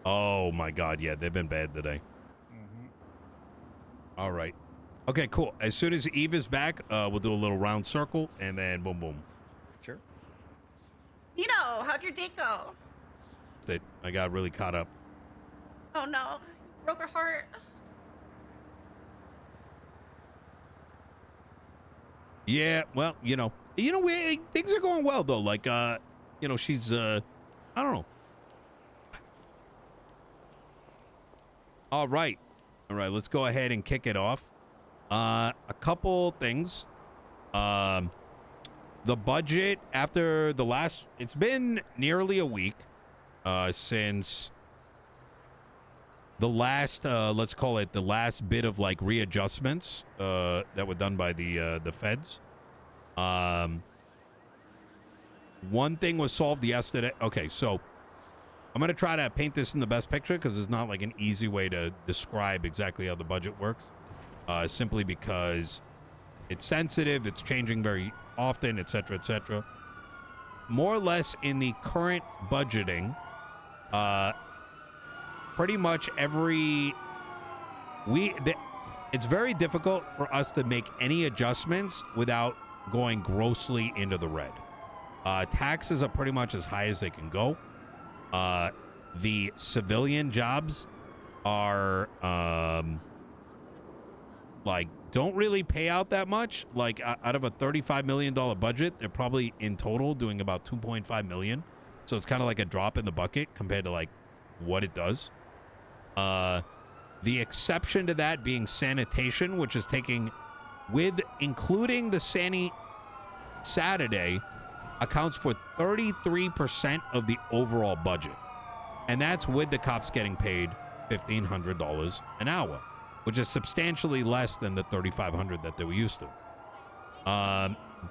Oh my God, yeah, they've been bad today. All right. Okay, cool. As soon as Eve is back, we'll do a little round circle, and then boom, boom. Sure. Nino, how'd your date go? I got really caught up. Oh no, broke her heart. Yeah, well, things are going well though. Like, she's, I don't know. All right, let's go ahead and kick it off. A couple things. The budget after the last, it's been nearly a week, since the last, let's call it the last bit of like readjustments, that were done by the feds. One thing was solved yesterday. Okay, so I'm going to try to paint this in the best picture because there's not like an easy way to describe exactly how the budget works. Simply because it's sensitive, it's changing very often, etc., etc. More or less in the current budgeting, pretty much it's very difficult for us to make any adjustments without going grossly into the red. Taxes are pretty much as high as they can go. The civilian jobs are don't really pay out that much. Like out of a $35 million budget, they're probably in total doing about $2.5 million. So it's kind of like a drop in the bucket compared to like what it does. The exception to that being sanitation, which is taking including the Saturday, accounts for 33% of the overall budget. And that's with the cops getting paid $1,500 an hour, which is substantially less than the $3,500 that they were used to.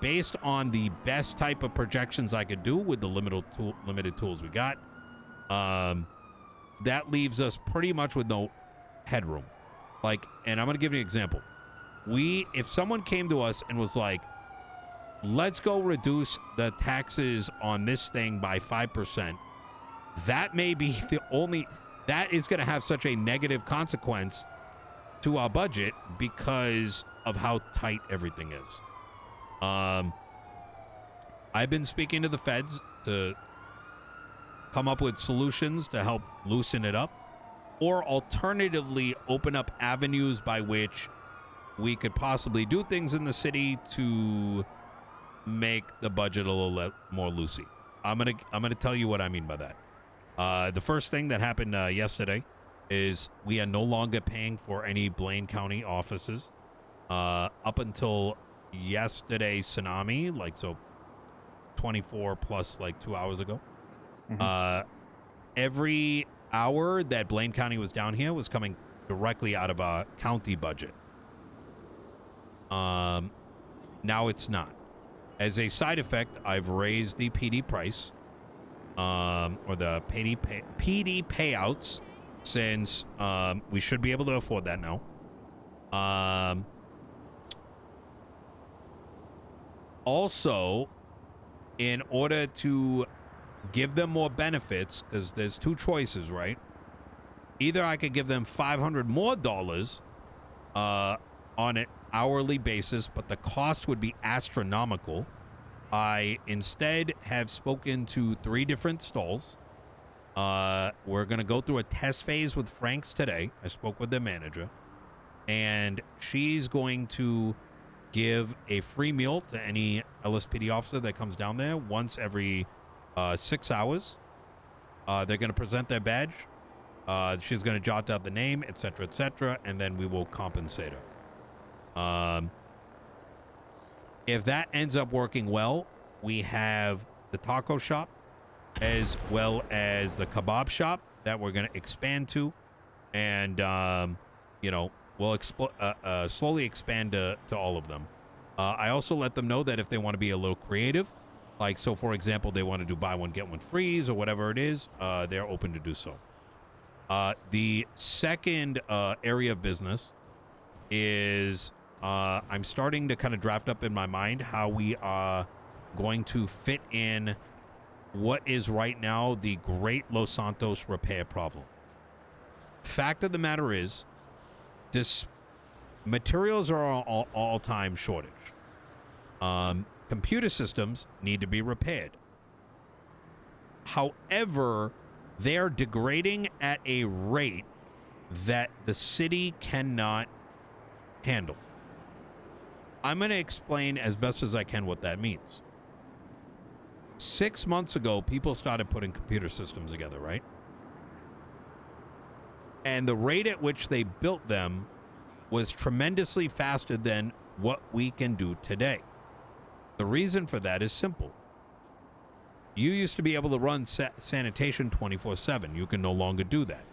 Based on the best type of projections I could do with the limited tools we got, that leaves us pretty much with no headroom. And I'm going to give you an example. If someone came to us and was like, let's go reduce the taxes on this thing by 5%, that may be that is going to have such a negative consequence to our budget because of how tight everything is. I've been speaking to the feds to come up with solutions to help loosen it up, or alternatively open up avenues by which we could possibly do things in the city to make the budget a little more loosey. I'm gonna tell you what I mean by that. The first thing that happened yesterday is we are no longer paying for any Blaine County offices. Up until yesterday tsunami, 24 plus 2 hours ago. Every hour that Blaine County was down here was coming directly out of a county budget. Now it's not. As a side effect, I've raised the PD price, or the PD payouts, since we should be able to afford that now. Also, in order to give them more benefits, because there's two choices, right? Either I could give them $500 more on an hourly basis, but the cost would be astronomical. I instead have spoken to 3 different stalls. We're going to go through a test phase with Frank's today. I spoke with the manager, and she's going to give a free meal to any LSPD officer that comes down there once every 6 hours. They're going to present their badge. She's going to jot down the name, etc., and then we will compensate her. If that ends up working well, we have the taco shop as well as the kebab shop that we're going to expand to, and we'll slowly expand to all of them. I also let them know that if they want to be a little creative, so for example, they want to do buy one get one frees or whatever it is, they're open to do so. The second area of business is I'm starting to kind of draft up in my mind how we are going to fit in what is right now the Great Los Santos repair problem. Fact of the matter is, this materials are all-time shortage. Computer systems need to be repaired. However, they are degrading at a rate that the city cannot handle. I'm going to explain as best as I can what that means. 6 months ago, people started putting computer systems together, right? And the rate at which they built them was tremendously faster than what we can do today. The reason for that is simple. You used to be able to run sanitation 24/7. You can no longer do that.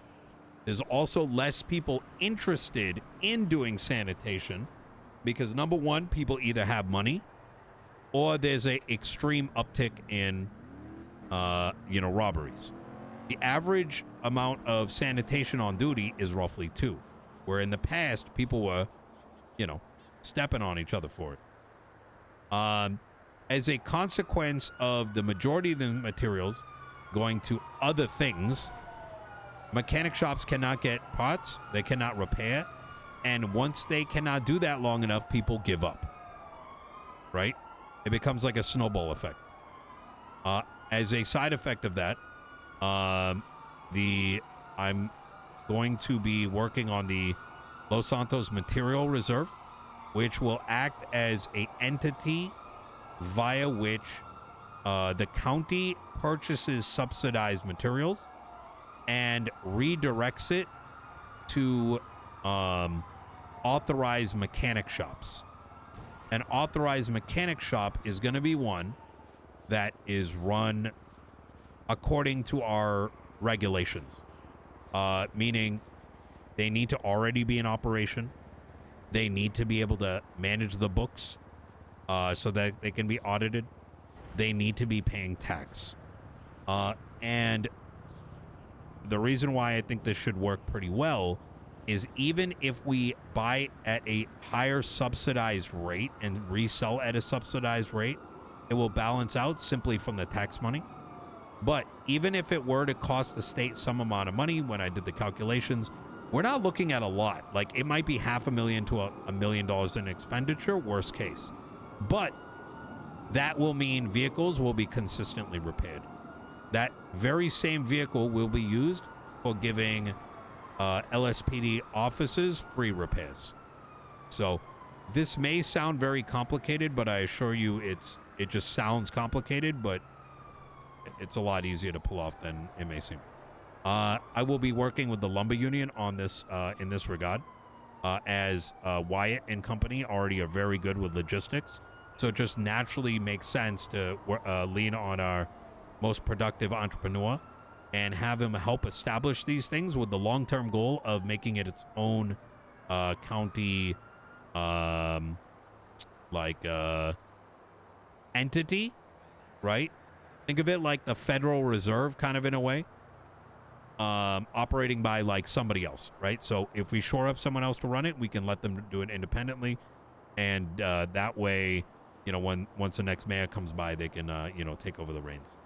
There's also less people interested in doing sanitation because, number one, people either have money or there's a extreme uptick in, robberies. The average amount of sanitation on duty is roughly 2, where in the past, people were, stepping on each other for it. As a consequence of the majority of the materials going to other things, mechanic shops cannot get parts, they cannot repair, and once they cannot do that long enough, people give up, right? It becomes like a snowball effect. As a side effect of that, I'm going to be working on the Los Santos Material Reserve, which will act as an entity via which the county purchases subsidized materials and redirects it to authorized mechanic shops. An authorized mechanic shop is going to be one that is run according to our regulations, meaning they need to already be in operation. They need to be able to manage the books so that they can be audited. They need to be paying tax. And the reason why I think this should work pretty well is even if we buy at a higher subsidized rate and resell at a subsidized rate, it will balance out simply from the tax money. But even if it were to cost the state some amount of money, when I did the calculations, we're not looking at a lot. Like, it might be $500,000 to $1 million in expenditure, worst case. But that will mean vehicles will be consistently repaired. That very same vehicle will be used for giving LSPD offices free repairs. So this may sound very complicated, but I assure you it just sounds complicated, but it's a lot easier to pull off than it may seem. I will be working with the lumber union on this in this regard, as Wyatt and company already are very good with logistics. So it just naturally makes sense to lean on our most productive entrepreneur and have him help establish these things with the long-term goal of making it its own county entity, right? Think of it like the Federal Reserve, kind of, in a way, operating by like somebody else, right? So if we shore up someone else to run it, we can let them do it independently, and that way, once the next mayor comes by, they can take over the reins.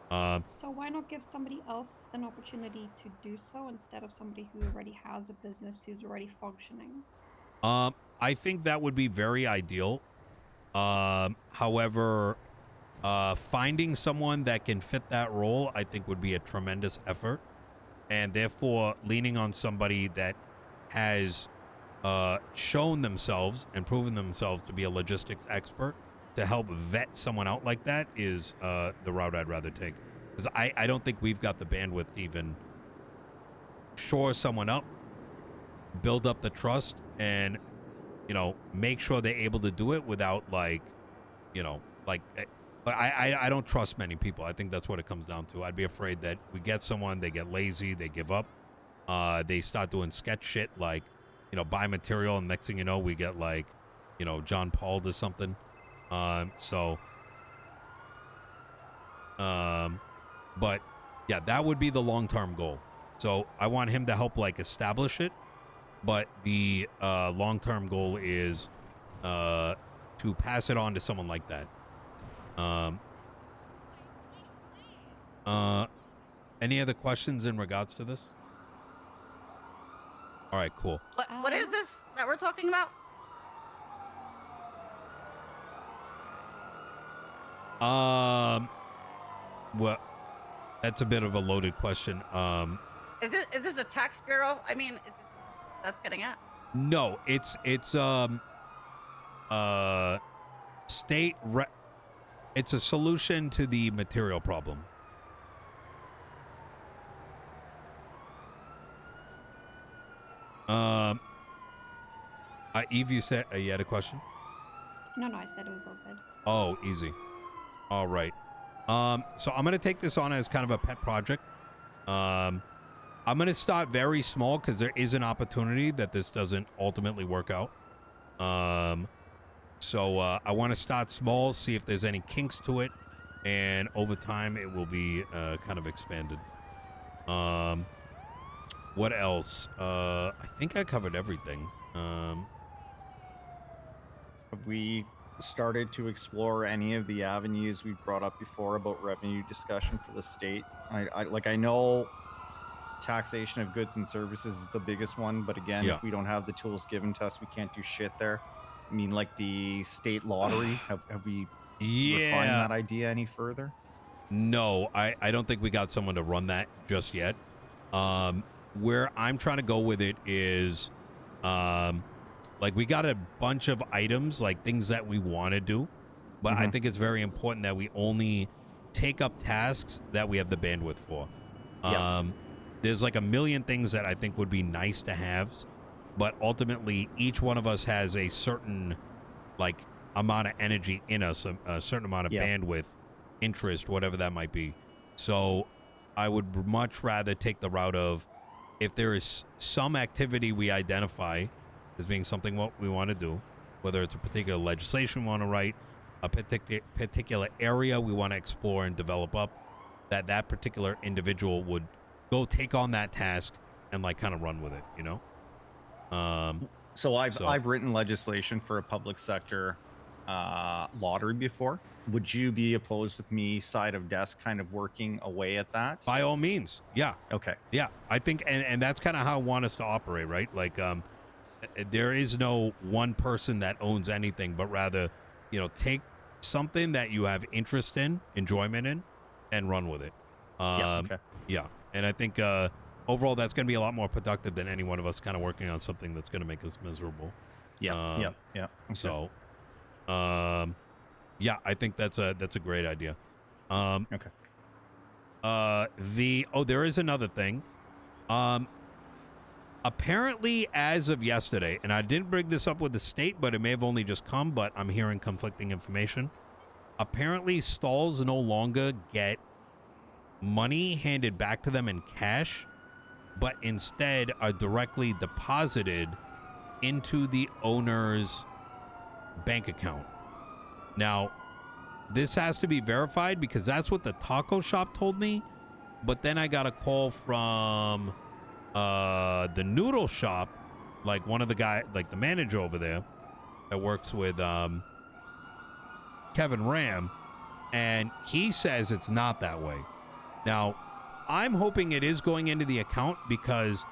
So why not give somebody else an opportunity to do so instead of somebody who already has a business, who's already functioning? I think that would be very ideal. However, finding someone that can fit that role, I think, would be a tremendous effort. And therefore, leaning on somebody that has shown themselves and proven themselves to be a logistics expert to help vet someone out like that is the route I'd rather take. Because I don't think we've got the bandwidth to even shore someone up, build up the trust, and, make sure they're able to do it without, I don't trust many people. I think that's what it comes down to. I'd be afraid that we get someone, they get lazy, they give up, they start doing sketch shit like, buy material, and next thing you know, we get John Paul or something. But yeah, that would be the long-term goal. So I want him to help establish it, but the long-term goal is to pass it on to someone like that. Any other questions in regards to this? All right, cool. What is this that we're talking about? Well, that's a bit of a loaded question. Is this a tax bureau? I mean, is this that's getting at? No, it's state it's a solution to the material problem. Eve, you said you had a question? No, I said it was all good. Oh, easy. All right. So I'm gonna take this on as kind of a pet project. I'm gonna start very small because there is an opportunity that this doesn't ultimately work out. So I want to start small, see if there's any kinks to it, and over time it will be kind of expanded. What else? I think I covered everything. Have we started to explore any of the avenues we brought up before about revenue discussion for the state? I know taxation of goods and services is the biggest one, but again, Yeah. if we don't have the tools given to us, we can't do shit there. I mean, like the state lottery, have we refined that idea any further? No, I don't think we got someone to run that just yet. Where I'm trying to go with it is, like we got a bunch of items, like things that we want to do, but I think it's very important that we only take up tasks that we have the bandwidth for. There's like a million things that I think would be nice to have, but ultimately each one of us has a certain like amount of energy in us, a certain amount of bandwidth, interest, whatever that might be. So I would much rather take the route of, if there is some activity we identify as being something what we want to do, whether it's a particular legislation we want to write, a particular area we want to explore and develop up, that particular individual would go take on that task and like kind of run with it, you know? So I've written legislation for a public sector lottery before. Would you be opposed with me side of desk kind of working away at that? By all means. Yeah. Okay. Yeah. I think, and that's kind of how I want us to operate, right? Like, there is no one person that owns anything, but rather, you know, take something that you have interest in, enjoyment in, and run with it. Okay. Yeah. And I think overall that's going to be a lot more productive than any one of us kind of working on something that's going to make us miserable. Yeah. Okay. So, yeah, I think that's a great idea. Okay. There is another thing. Apparently, as of yesterday, and I didn't bring this up with the state, but it may have only just come, but I'm hearing conflicting information. Apparently, stalls no longer get money handed back to them in cash, but instead are directly deposited into the owner's bank account. Now, this has to be verified because that's what the taco shop told me, but then I got a call from the noodle shop, like one of the guy, like the manager over there that works with Kevin Ram, and he says it's not that way. Now, I'm hoping it is going into the account because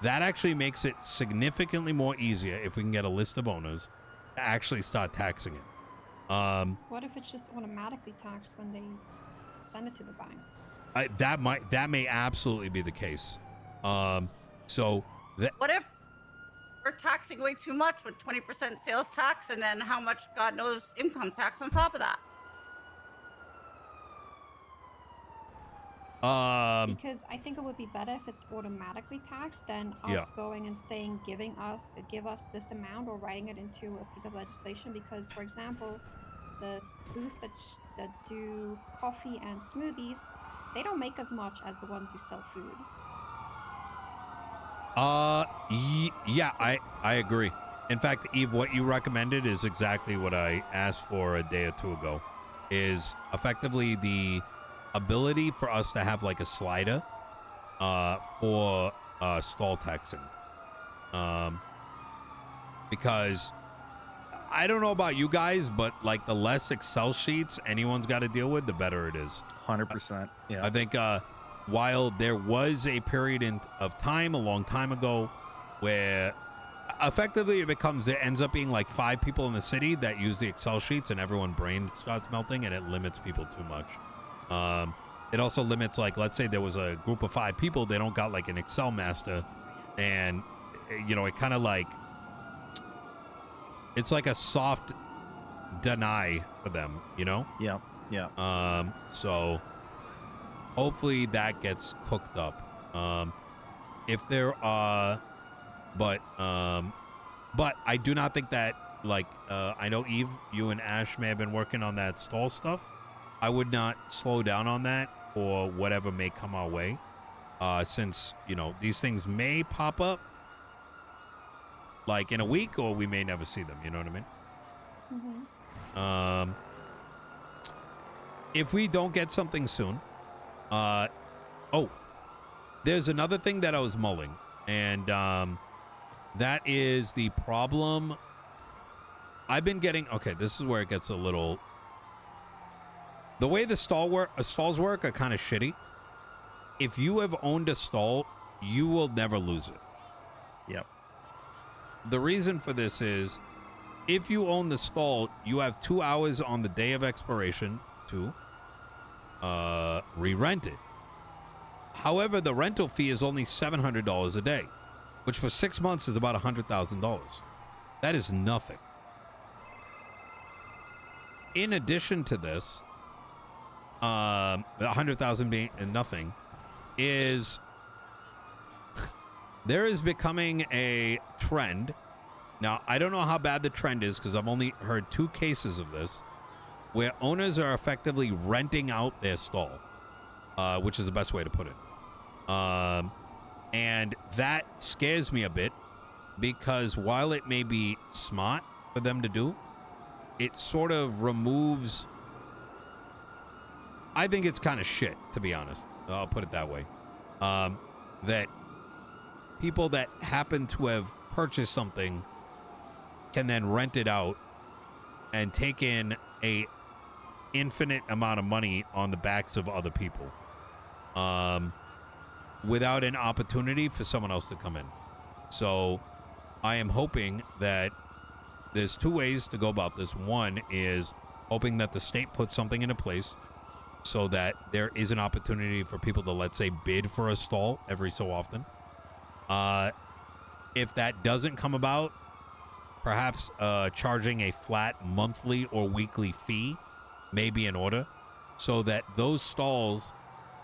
that actually makes it significantly more easier if we can get a list of owners to actually start taxing it. What if it's just automatically taxed when they send it to the bank? That may absolutely be the case. So that, What if we're taxing way too much with 20% sales tax and then how much God knows income tax on top of that? Because I think it would be better if it's automatically taxed than us going and saying give us this amount or writing it into a piece of legislation. Because, for example, the booths that do coffee and smoothies, they don't make as much as the ones who sell food. Yeah, I agree. In fact, Eve, what you recommended is exactly what I asked for a day or two ago. Is effectively the ability for us to have like a slider for stall taxing. Because I don't know about you guys, but like the less Excel sheets anyone's got to deal with, the better it is. 100%. Yeah. I think while there was a period of time a long time ago where effectively it ends up being like 5 people in the city that use the Excel sheets, and everyone brain starts melting, and it limits people too much. It also limits, like, let's say there was a group of 5 people, they don't got like an Excel master, and you know, it kind of like, it's like a soft deny for them, you know? Yeah. So hopefully that gets cooked up. If there are, but I do not think that, like, I know Eve, you and Ash may have been working on that stall stuff. I would not slow down on that for whatever may come our way, since, you know, these things may pop up like in a week, or we may never see them, you know what I mean? Mm-hmm. If we don't get something soon, there's another thing that I was mulling, and that is the problem. I've been getting, okay, this is where it gets a little, the way the stalls work are kind of shitty. If you have owned a stall, you will never lose it. Yep. The reason for this is, if you own the stall, you have 2 hours on the day of expiration to re-rent it. However, the rental fee is only $700 a day, which for 6 months is about $100,000. That is nothing. In addition to this, the 100,000 being nothing, is there is becoming a trend. Now, I don't know how bad the trend is, because I've only heard 2 cases of this, where owners are effectively renting out their stall, which is the best way to put it. And that scares me a bit, because while it may be smart for them to do, it sort of removes, I think it's kind of shit, to be honest. I'll put it that way. That people that happen to have purchased something can then rent it out and take in a infinite amount of money on the backs of other people, without an opportunity for someone else to come in. So I am hoping that there's 2 ways to go about this. One is hoping that the state puts something into place so that there is an opportunity for people to, let's say, bid for a stall every so often. If that doesn't come about, perhaps charging a flat monthly or weekly fee may be in order, so that those stalls,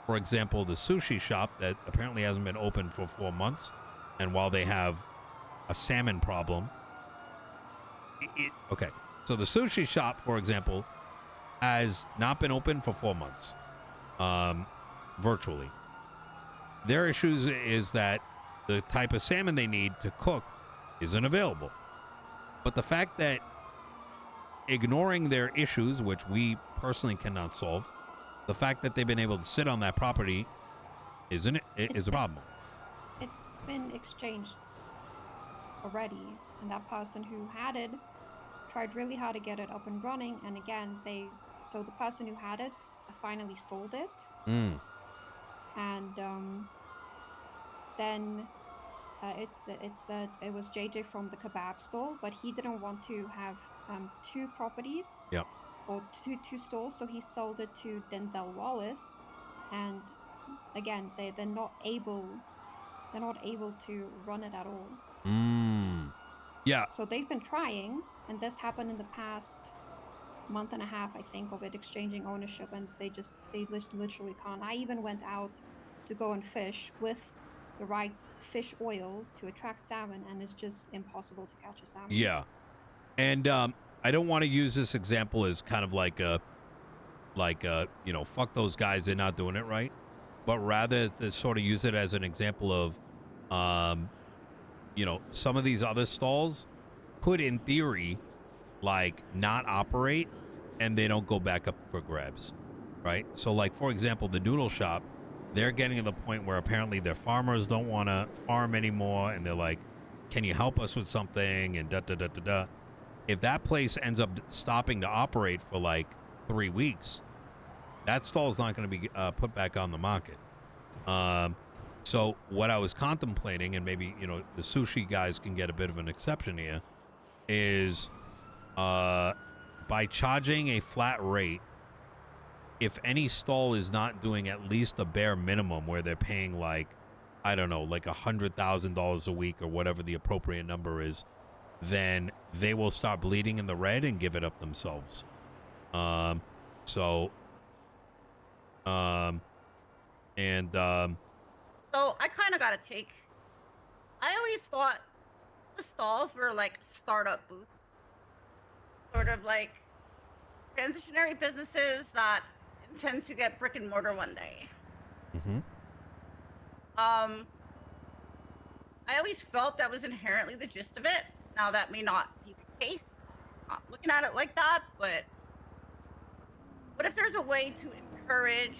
for example, the sushi shop that apparently hasn't been open for 4 months, and while they have a salmon problem, okay, so the sushi shop, for example, has not been open for 4 months, virtually. Their issues is that the type of salmon they need to cook isn't available. But the fact that ignoring their issues, which we personally cannot solve, the fact that they've been able to sit on that property is a problem. It's been exchanged already, and that person who had it tried really hard to get it up and running, and again, so the person who had it finally sold it. And then it was JJ from the kebab stall, but he didn't want to have 2 properties. Yep. Or two stalls, so he sold it to Denzel Wallace, and again, they're not able to run it at all. Yeah. So they've been trying, and this happened in the past month and a half, I think, of it exchanging ownership, and they literally can't. I even went out to go and fish with the right fish oil to attract salmon, and it's just impossible to catch a salmon. Yeah. And I don't want to use this example as kind of like you know, fuck those guys, they're not doing it right, but rather to sort of use it as an example of, you know, some of these other stalls could, in theory, like, not operate, and they don't go back up for grabs, right? So, like, for example, the noodle shop, they're getting to the point where apparently their farmers don't want to farm anymore, and they're like, can you help us with something, and da-da-da-da-da. If that place ends up stopping to operate for like 3 weeks, that stall is not going to be put back on the market. So what I was contemplating, and maybe, you know, the sushi guys can get a bit of an exception here, is by charging a flat rate, if any stall is not doing at least a bare minimum where they're paying like, I don't know, like $100,000 a week or whatever the appropriate number is, then they will start bleeding in the red and give it up themselves. So I kind of got to take. I always thought the stalls were like startup booths, sort of like transitionary businesses that intend to get brick and mortar one day. mm-hmm. I always felt that was inherently the gist of it. Now that may not be the case. Not looking at it like that, but what if there's a way to encourage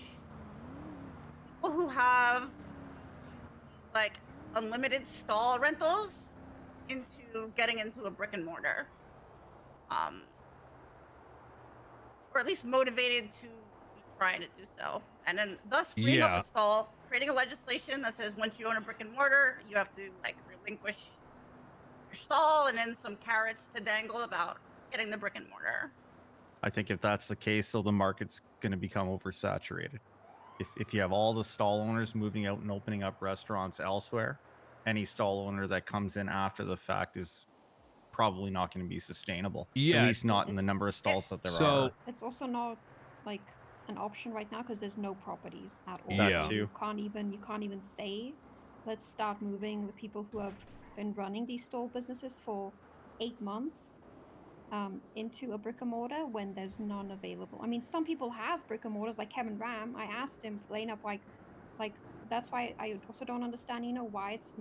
people who have like unlimited stall rentals into getting into a brick and mortar? Or at least motivated to be trying to do so. And then thus freeing up the stall, creating a legislation that says once you own a brick and mortar, you have to like relinquish your stall, and then some carrots to dangle about getting the brick and mortar. I think if that's the case, so the market's going to become oversaturated. If you have all the stall owners moving out and opening up restaurants elsewhere, any stall owner that comes in after the fact is probably not going to be sustainable. Yeah, at least not in the number of stalls that there are. It's also not like an option right now because there's no properties at all. Yeah. So you can't even say, let's start moving the people who have been running these stall businesses for 8 months into a brick and mortar when there's none available. I mean, some people have brick and mortars, like Kevin Ram. I asked him plain up, like that's why I also don't understand, you know, why it's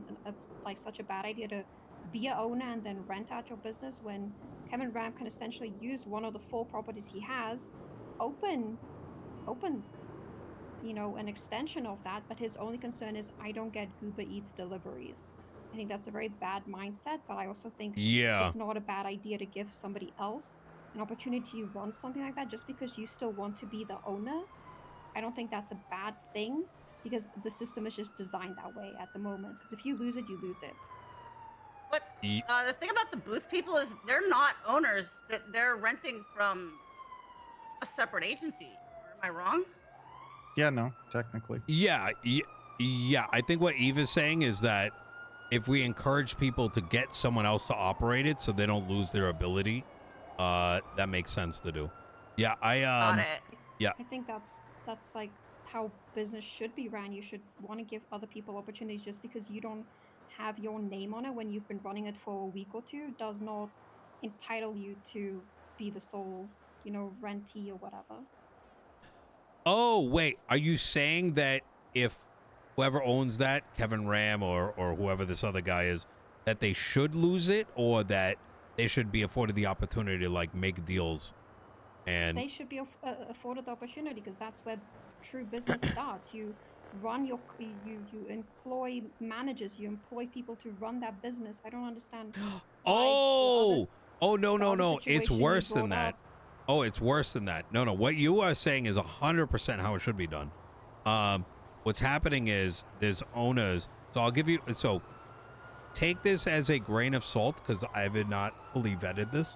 like such a bad idea to be an owner and then rent out your business when Kevin Ram can essentially use one of the 4 properties he has, open, you know, an extension of that. But his only concern is I don't get Uber Eats deliveries. I think that's a very bad mindset, but I also think it's not a bad idea to give somebody else an opportunity to run something like that just because you still want to be the owner. I don't think that's a bad thing because the system is just designed that way at the moment. Because if you lose it, you lose it. But the thing about the booth people is they're not owners. They're renting from a separate agency. Or am I wrong? Yeah, no, technically. Yeah. I think what Eve is saying is that if we encourage people to get someone else to operate it so they don't lose their ability, that makes sense to do. Yeah, Got it. Yeah. I think that's like how business should be ran. You should want to give other people opportunities. Just because you don't have your name on it when you've been running it for a week or two does not entitle you to be the sole, you know, rentee or whatever. Oh, wait. Are you saying that if whoever owns that, Kevin Ram or whoever this other guy is, that they should lose it, or that they should be afforded the opportunity to like make deals? And they should be afforded the opportunity because that's where true business starts. You run you employ managers, you employ people to run that business. I don't understand. no, it's situation worse you than brought that. up. Oh, it's worse than that. No, what you are saying is 100% how it should be done. What's happening is there's owners. So I'll give you, so take this as a grain of salt because I have not fully vetted this.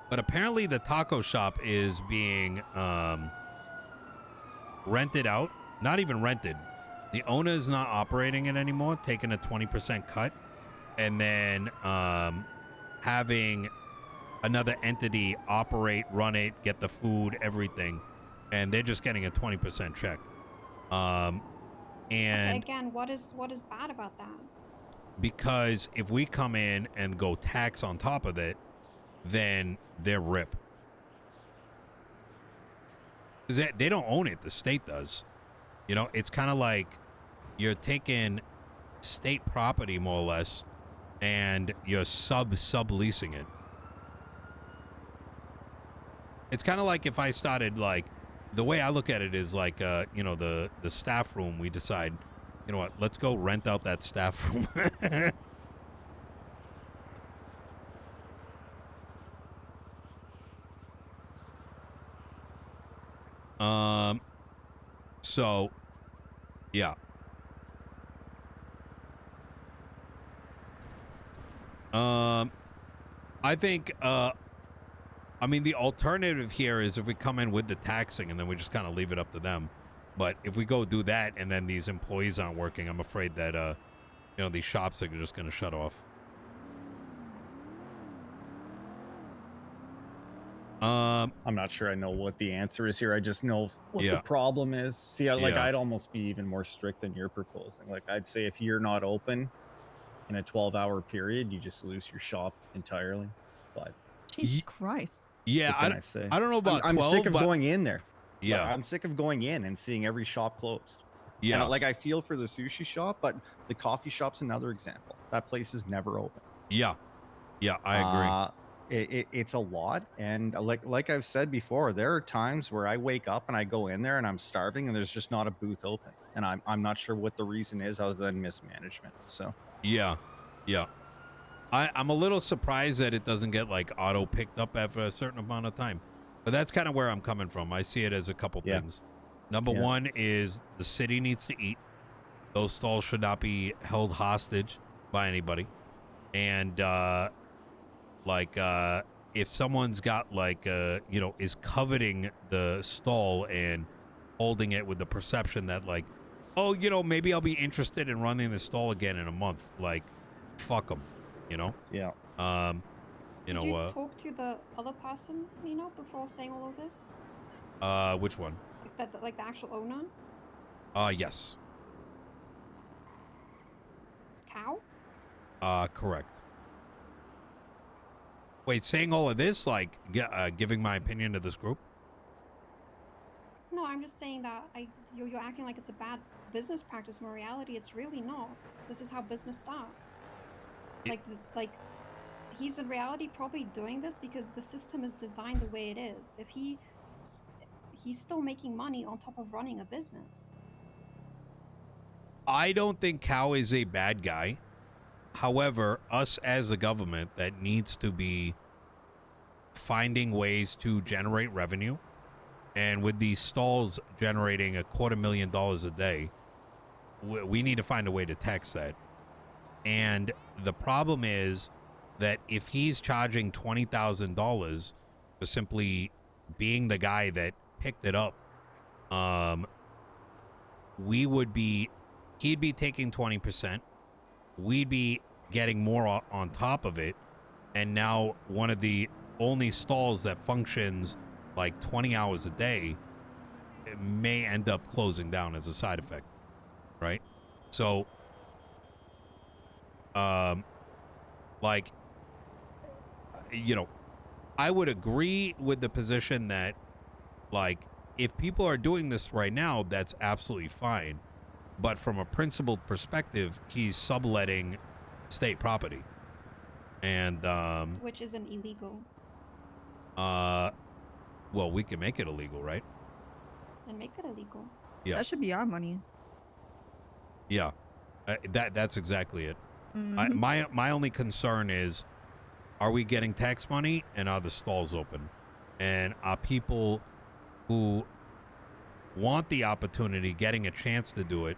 But apparently the taco shop is being rented out. Not even rented. The owner is not operating it anymore, taking a 20% cut, and then having another entity operate, run it, get the food, everything, and they're just getting a 20% check. And okay, again, what is bad about that? Because if we come in and go tax on top of it, then they're rip. They don't own it. The state does. You know, it's kind of like you're taking state property more or less, and you're subleasing it. It's kind of like if I started, like, the way I look at it is like, you know, the staff room. We decide, you know what? Let's go rent out that staff room. So Yeah. I think, I mean, the alternative here is if we come in with the taxing and then we just kind of leave it up to them. But if we go do that and then these employees aren't working, I'm afraid that, you know, these shops are just going to shut off. I'm not sure I know what the answer is here. I just know what Yeah. the problem is. See, like Yeah. I'd almost be even more strict than you're proposing. Like I'd say if you're not open in a 12-hour period, you just lose your shop entirely. But Jesus Christ. Yeah, what can I say? I don't know about I'm 12, sick of but going in there. Like, yeah, I'm sick of going in and seeing every shop closed. yeah, And like I feel for the sushi shop, but the coffee shop's another example. That place is never open. yeah, yeah. I agree. It's a lot, and like I've said before, there are times where I wake up and I go in there and I'm starving and there's just not a booth open, and I'm not sure what the reason is other than mismanagement. So Yeah, yeah. I'm a little surprised that it doesn't get like auto picked up after a certain amount of time, but that's kind of where I'm coming from. I see it as a couple Yeah. things. Number Yeah. one is the city needs to eat. Those stalls should not be held hostage by anybody, and if someone's got you know, is coveting the stall and holding it with the perception that like, oh, you know, maybe I'll be interested in running the stall again in a month, like fuck them, you know. yeah. You Did you know, talk to the other person, Nino, before saying all of this? which one? Like the actual owner? Yes. Cow? Correct. Wait, saying all of this, like giving my opinion to this group? No, I'm just saying that you're acting like it's a bad business practice. In reality, it's really not. This is how business starts. Like he's in reality probably doing this because the system is designed the way it is. If he's still making money on top of running a business. I don't think Cow is a bad guy. However, us as a government that needs to be finding ways to generate revenue, and with these stalls generating $250,000 a day, we need to find a way to tax that. And the problem is that if he's charging $20,000 for simply being the guy that picked it up, he'd be taking 20%. We'd be getting more on top of it. And now one of the only stalls that functions like 20 hours a day, it may end up closing down as a side effect, right? So, like, you know, I would agree with the position that, like, if people are doing this right now, that's absolutely fine. But from a principled perspective, he's subletting state property. And, Which isn't illegal. well, we can make it illegal, right? And make it illegal. Yeah. That should be our money. Yeah. That's exactly it. Mhm. My only concern is, are we getting tax money and are the stalls open? And are people who want the opportunity getting a chance to do it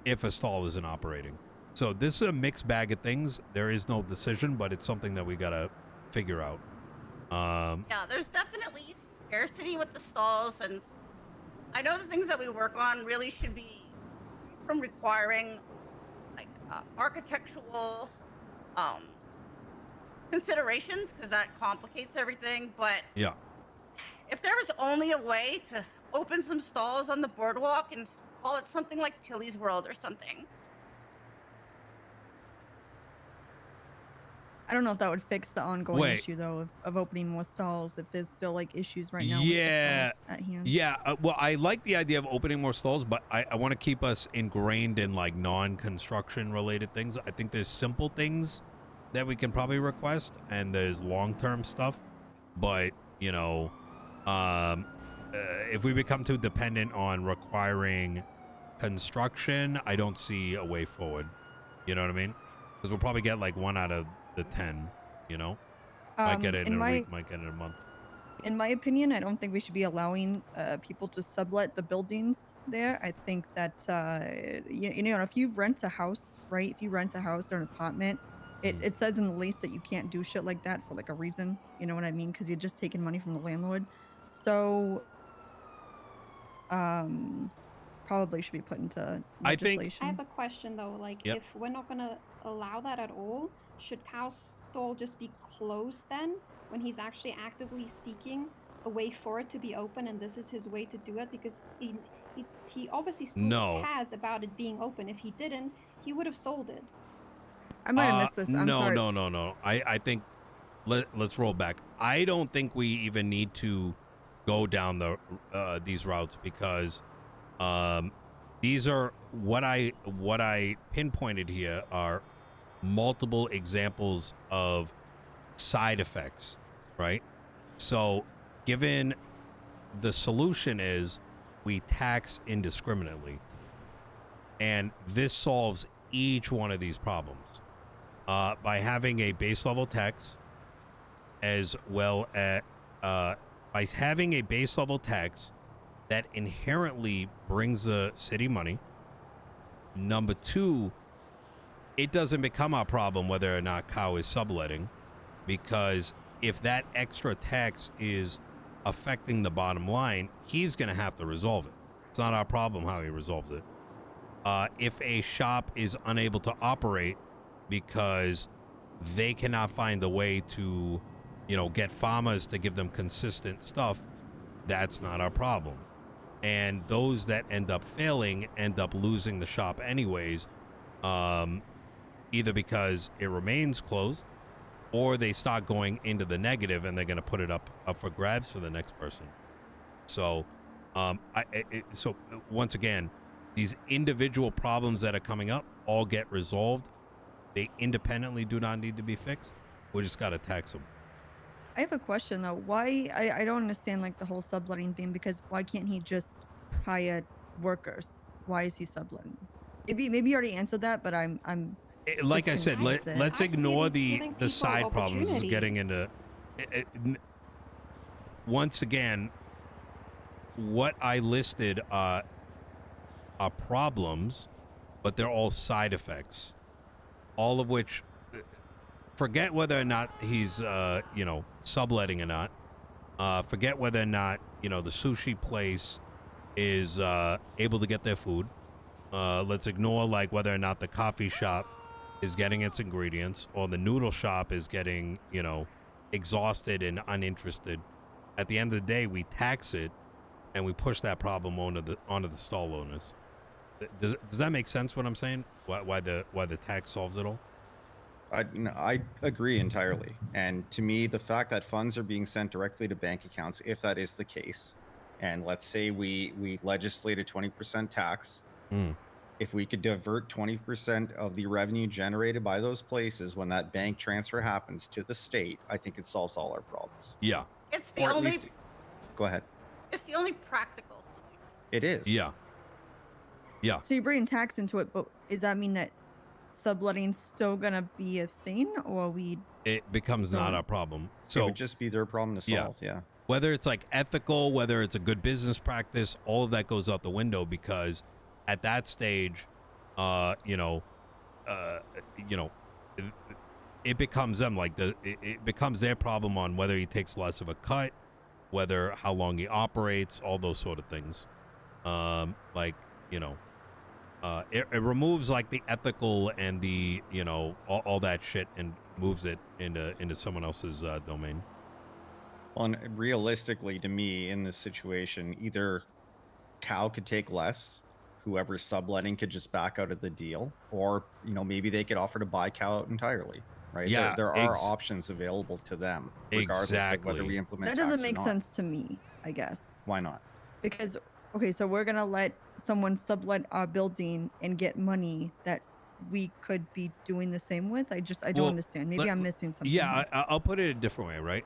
if a stall isn't operating? So this is a mixed bag of things. There is no decision, but it's something that we got to figure out. Yeah, there's definitely scarcity with the stalls, and I know the things that we work on really should be from requiring like architectural considerations, because that complicates everything. But yeah. if there was only a way to open some stalls on the boardwalk and call it something like Tilly's World or something. I don't know if that would fix the ongoing Wait. issue though of opening more stalls if there's still like issues right now Yeah. with the stalls at hand. Yeah, well, I like the idea of opening more stalls, but I want to keep us ingrained in like non-construction related things. I think there's simple things that we can probably request, and there's long-term stuff. But you know, if we become too dependent on requiring construction, I don't see a way forward. You know what I mean? Because we'll probably get like 1 out of the 10. You know, might get it in a week, might get it in a month. in my opinion, I don't think we should be allowing people to sublet the buildings there. I think that you know, if you rent a house, right? If you rent a house or an apartment, it says in the lease that you can't do shit like that for like a reason. You know what I mean? Because you're just taking money from the landlord. So probably should be put into I think- legislation. I have a question though. Like, Yep. if we're not gonna allow that at all, should Cal's stall just be closed then when he's actually actively seeking a way for it to be open, and this is his way to do it? Because he obviously still No. cares about it being open. If he didn't, he would have sold it. I might have missed this. I'm no, sorry. no. I think let's roll back. I don't think we even need to go down these routes because these are what I pinpointed here are multiple examples of side effects, right? So given the solution is we tax indiscriminately, and this solves each one of these problems by having a base level tax, as well as by having a base level tax that inherently brings the city money. Number two, it doesn't become a problem whether or not Cow is subletting, because if that extra tax is affecting the bottom line, he's going to have to resolve it. It's not our problem how he resolves it. If a shop is unable to operate because they cannot find a way to, you know, get farmers to give them consistent stuff, that's not our problem. And those that end up failing end up losing the shop anyways, either because it remains closed or they start going into the negative and they're going to put it up for grabs for the next person. So, so once again, these individual problems that are coming up all get resolved. They independently do not need to be fixed. We just got to tax them. I have a question though. Why I don't understand like the whole subletting thing, because why can't he just hire workers? Why is he subletting? Maybe you already answered that, but I'm Like I just said, confused there. let's I see ignore this giving the people side problems. This is opportunity. getting into once again, what I listed are problems, but they're all side effects, all of which, forget whether or not he's you know, subletting or not, forget whether or not, you know, the sushi place is able to get their food, let's ignore like whether or not the coffee shop is getting its ingredients, or the noodle shop is getting, you know, exhausted and uninterested. At the end of the day, we tax it and we push that problem onto the stall owners. Does that make sense what I'm saying? Why the tax solves it all? I agree entirely. And to me, the fact that funds are being sent directly to bank accounts, if that is the case, and let's say we legislate a 20% tax, if we could divert 20% of the revenue generated by those places when that bank transfer happens to the state, I think it solves all our problems. Yeah. It's the Or at only. least, go ahead. It's the only practical solution. It is. Yeah. Yeah. So you're bringing tax into it, but does that mean that subletting's still gonna be a thing, or It becomes not So- our problem. It So would just be their problem to Yeah. solve. Yeah. whether it's like ethical, whether it's a good business practice, all of that goes out the window, because at that stage, you know, it becomes them, like it becomes their problem on whether he takes less of a cut, whether how long he operates, all those sort of things. Like, you know, it removes like the ethical and the, you know, all that shit and moves it into someone else's domain. Well, and realistically, to me, in this situation, either Cow could take less, whoever's subletting could just back out of the deal, or maybe they could offer to buy Cow out entirely. Right? Yeah, there are options available to them, regardless of whether Exactly. we implement. that doesn't tax or make not. sense to me, I guess. Why not? Because okay, so we're gonna let someone sublet our building and get money that we could be doing the same with. I don't Well, understand. Maybe let- I'm missing something. Yeah, I'll put it a different way, right?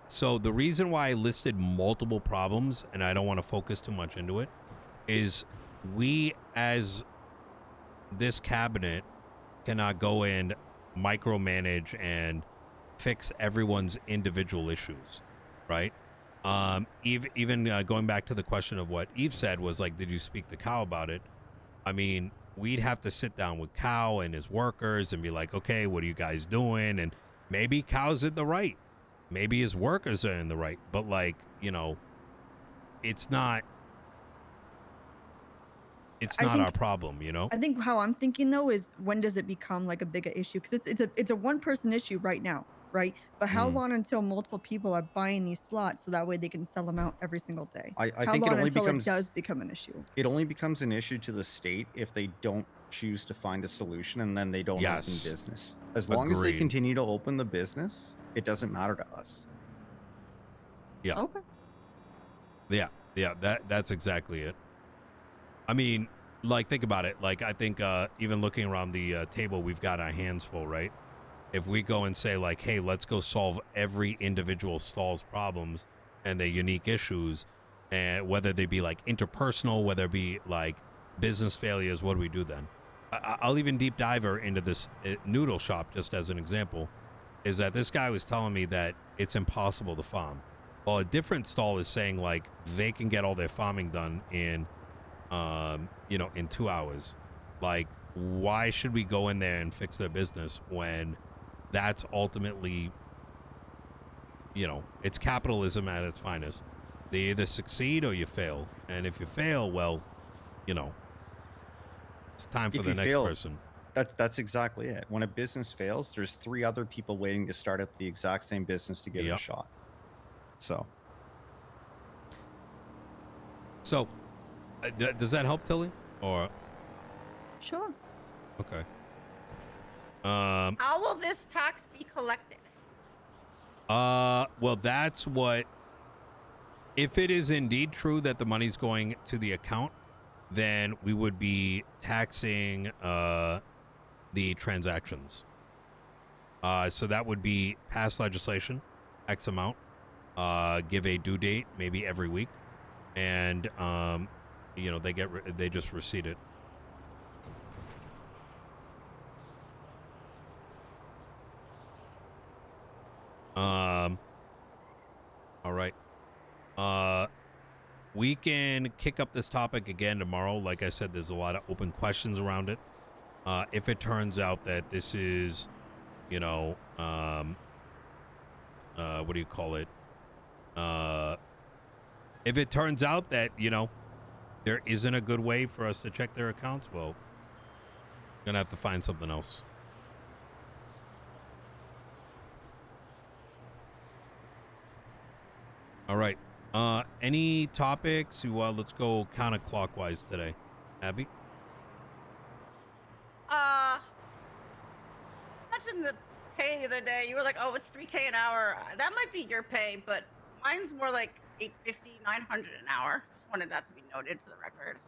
So the reason why I listed multiple problems, and I don't want to focus too much into it, is we as this cabinet cannot go and micromanage and fix everyone's individual issues, right? Even going back to the question of what Eve said was like, did you speak to Cal about it? I mean, we'd have to sit down with Cal and his workers and be like, okay, what are you guys doing? And maybe Cal's in the right. Maybe his workers are in the right. But like, you know, it's not I think our problem, you know? I think how I'm thinking though is when does it become like a bigger issue? Because it's a one person issue right now, right? But how Mm. long until multiple people are buying these slots so that way they can sell them out every single day? I How think long until it does become an issue? it only becomes an issue to the state if they don't choose to find a solution and then they don't open Yes. business. As long as they Agreed. continue to open the business, it doesn't matter to us. Yeah. Okay. Yeah, that's exactly it. I mean, like, think about it. Like, I think even looking around the table, we've got our hands full, right? If we go and say, like, hey, let's go solve every individual stall's problems and their unique issues, and whether they be, like, interpersonal, whether it be, like, business failures, what do we do then? I'll even deep dive her into this noodle shop, just as an example, is that this guy was telling me that it's impossible to farm. Well, a different stall is saying, like, they can get all their farming done in, you know, in 2 hours. Like, why should we go in there and fix their business when that's ultimately, you know, it's capitalism at its finest. They either succeed or you fail. And if you fail, well, you know, it's time for If the you next fail, person. That's exactly it. When a business fails, there's 3 other people waiting to start up the exact same business to give it a Yep. shot. So So, does that help, Tilly? Or, Sure. okay. How will this tax be collected? Well, that's what, if it is indeed true that the money's going to the account, then we would be taxing the transactions. So that would be pass legislation, X amount, give a due date, maybe every week, and you know, they just receipt it. All right. We can kick up this topic again tomorrow. Like I said, there's a lot of open questions around it. If it turns out that this is, you know, what do you call it? If it turns out that, you know, there isn't a good way for us to check their accounts, well, gonna have to find something else. All right. Any topics? Let's go counterclockwise today. Abby? Imagine the pay the other day. You were like, oh, it's $3K an hour. That might be your pay, but mine's more like $850, $900 an hour. Just wanted that to be noted for the record.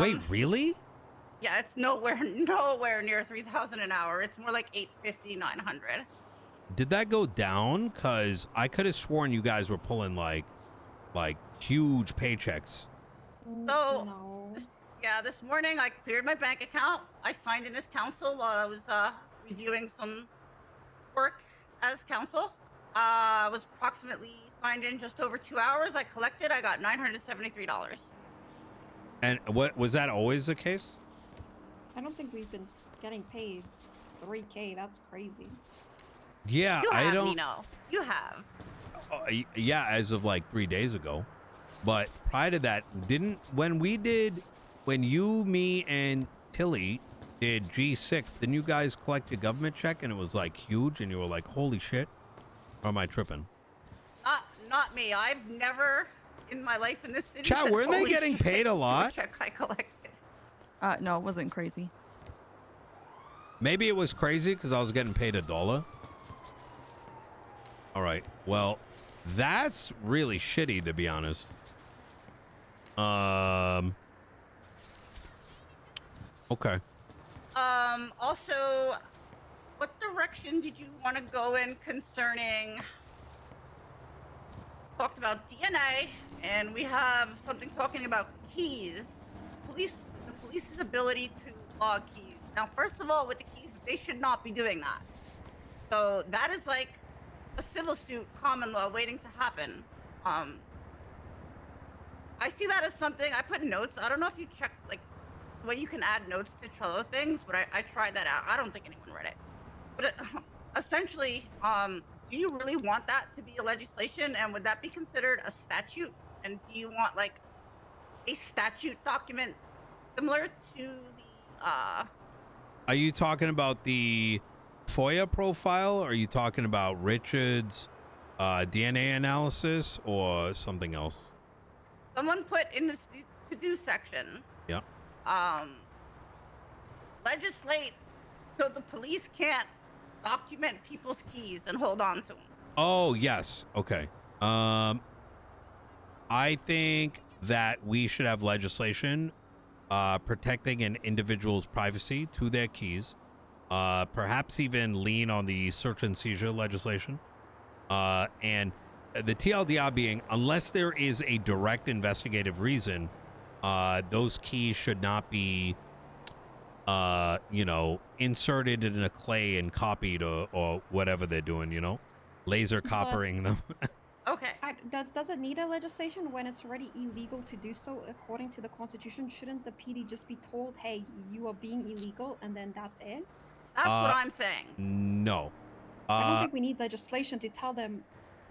Wait, really? Yeah, it's nowhere near 3,000 an hour. It's more like $850, $900. Did that go down? Because I could have sworn you guys were pulling like huge paychecks. So, No. this morning I cleared my bank account. I signed in as counsel while I was reviewing some work as counsel. I was approximately signed in just over 2 hours. I collected. I got $973. And what was that always the case? I don't think we've been getting paid 3K. That's crazy. Yeah, You have, I don't. Nino. You have. Yeah, as of like 3 days ago. But prior to that, when you, me, and Tilly did G6, didn't you guys collect your government check and it was like huge and you were like, holy shit? Or am I tripping? Not me. I've never in my life in this city. Chat, said, weren't they "Holy getting shit," paid a to lot? check I collected. No, it wasn't crazy. Maybe it was crazy because I was getting paid $1. All right. Well, that's really shitty, to be honest. Okay. Also, what direction did you want to go in concerning? Talked about DNA, and we have something talking about keys. The police's ability to log keys. Now, first of all, with the keys, they should not be doing that. So that is like a civil suit, common law, waiting to happen. Um, I see that as something I put notes. I don't know if you check like the way you can add notes to Trello things, but I tried that out. I don't think anyone read it. But essentially, do you really want that to be a legislation, and would that be considered a statute? And do you want like a statute document similar to the Are you talking about the FOIA profile? Or are you talking about Richard's DNA analysis or something else? someone put in the to do section? Yeah. Legislate so the police can't document people's keys and hold on to them. Oh, yes. Okay. I think that we should have legislation protecting an individual's privacy to their keys. Perhaps even lean on the search and seizure legislation. And the TLDR being, unless there is a direct investigative reason, those keys should not be, inserted in a clay and copied or whatever they're doing, laser coppering them. Okay. Does it need a legislation when it's already illegal to do so according to the Constitution? Shouldn't the PD just be told, hey, you are being illegal, and then that's it? That's what I'm saying. No. I don't think we need legislation to tell them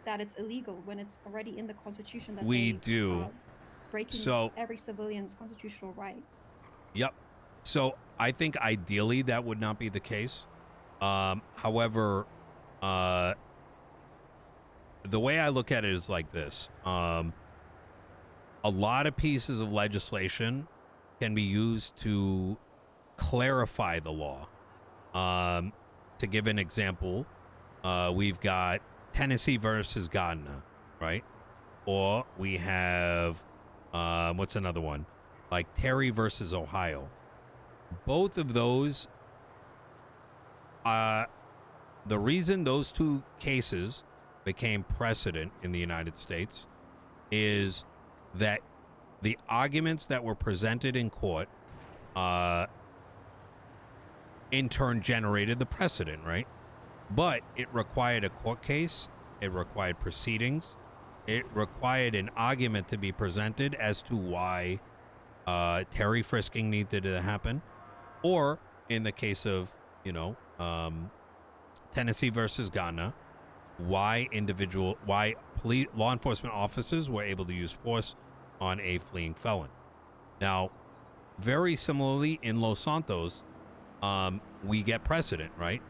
that it's illegal when it's already in the Constitution that We they do. are breaking every civilian's constitutional right. Yep. So I think ideally that would not be the case. However, the way I look at it is like this. A lot of pieces of legislation can be used to clarify the law. To give an example, we've got Tennessee versus Gardner, right? Or we have, what's another one? Like Terry versus Ohio. Both of those, the reason those two cases became precedent in the United States is that the arguments that were presented in court in turn generated the precedent, right? But it required a court case, it required proceedings, it required an argument to be presented as to why Terry frisking needed to happen, or in the case of, Tennessee versus Ghana, why law enforcement officers were able to use force on a fleeing felon. Now, very similarly in Los Santos, we get precedent, right?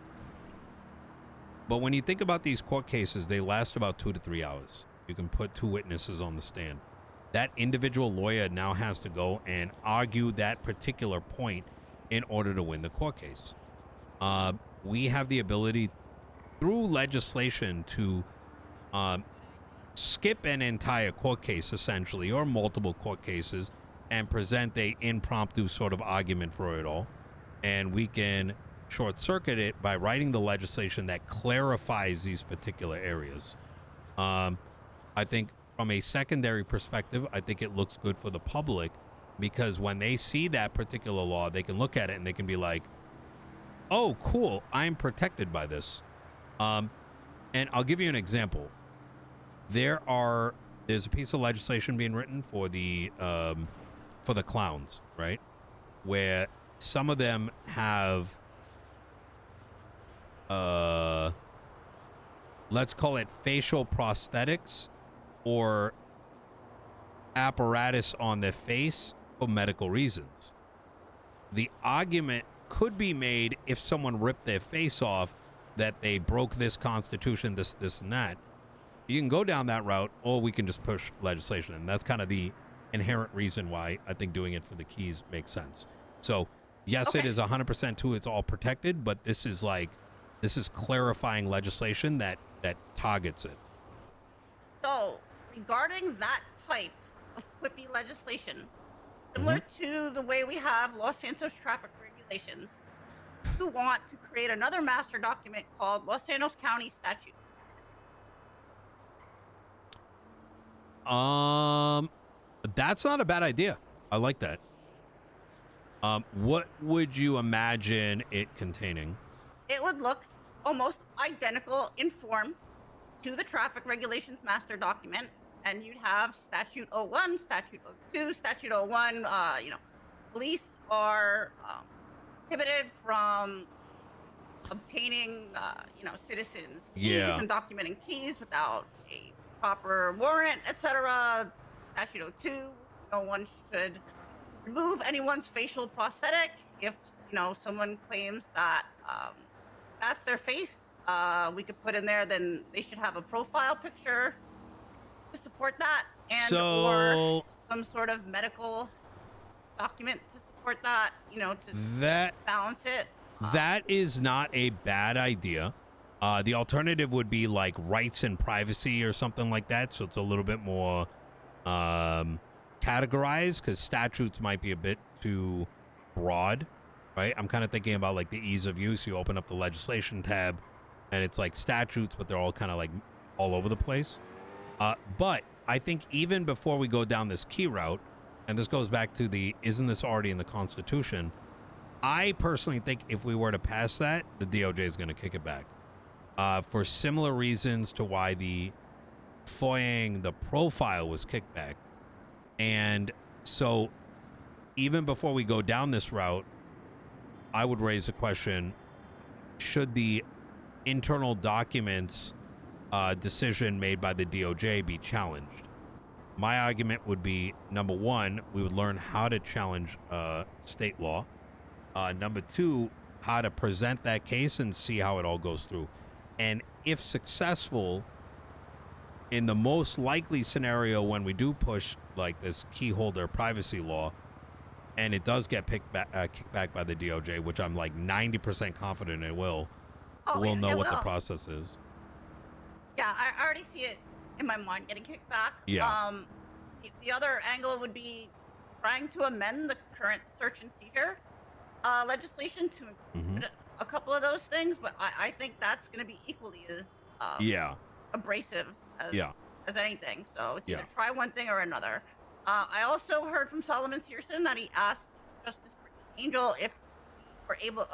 But when you think about these court cases, they last about 2 to 3 hours. You can put 2 witnesses on the stand. That individual lawyer now has to go and argue that particular point in order to win the court case. We have the ability through legislation to skip an entire court case, essentially, or multiple court cases, and present a impromptu sort of argument for it all. And we can short circuit it by writing the legislation that clarifies these particular areas. I think from a secondary perspective, I think it looks good for the public, because when they see that particular law, they can look at it and they can be like, oh, cool, I'm protected by this. And I'll give you an example. There's a piece of legislation being written for the clowns, right? Where some of them have, let's call it facial prosthetics or apparatus on their face for medical reasons. The argument could be made, if someone ripped their face off, that they broke this constitution, this and that. You can go down that route, or we can just push legislation. And that's kind of the inherent reason why I think doing it for the keys makes sense. So yes, Okay. It is 100% too, it's all protected, but this is clarifying legislation that targets it. So, regarding that type of quippy legislation, similar to the way we have Los Santos traffic regulations, who want to create another master document called Los Santos County Statutes. That's not a bad idea. I like that. What would you imagine it containing? It would look almost identical in form to the traffic regulations master document, and you'd have Statute 01, Statute 02, Statute 01. Police are prohibited from obtaining, citizens' keys Yeah. and documenting keys without a proper warrant, etc. Statute 02, no one should remove anyone's facial prosthetic if someone claims that that's their face. We could put in there, then they should have a profile picture to support that, and or So some sort of medical document to support that, to that balance it. that is not a bad idea. The alternative would be like rights and privacy or something like that. So it's a little bit more categorized, because statutes might be a bit too broad, right? I'm kind of thinking about like the ease of use. You open up the legislation tab and it's like statutes, but they're all kind of like all over the place. But I think even before we go down this key route, and this goes back to the, isn't this already in the Constitution? I personally think if we were to pass that, the DOJ is going to kick it back. For similar reasons to why the FOIAing the profile was kicked back. And so even before we go down this route, I would raise the question, should the internal documents decision made by the DOJ be challenged? My argument would be, number one, we would learn how to challenge state law. Number two, how to present that case and see how it all goes through. And if successful, in the most likely scenario when we do push like this key holder privacy law, and it does get kicked back by the DOJ, which I'm like 90% confident it will, we'll know what the process is. Yeah, I already see it in my mind getting kicked back. Yeah. The other angle would be trying to amend the current search and seizure legislation to include a couple of those things, but I think that's going to be equally as abrasive as anything. So it's either try one thing or another. I also heard from Solomon Searson that he asked Justice Angel if we're able,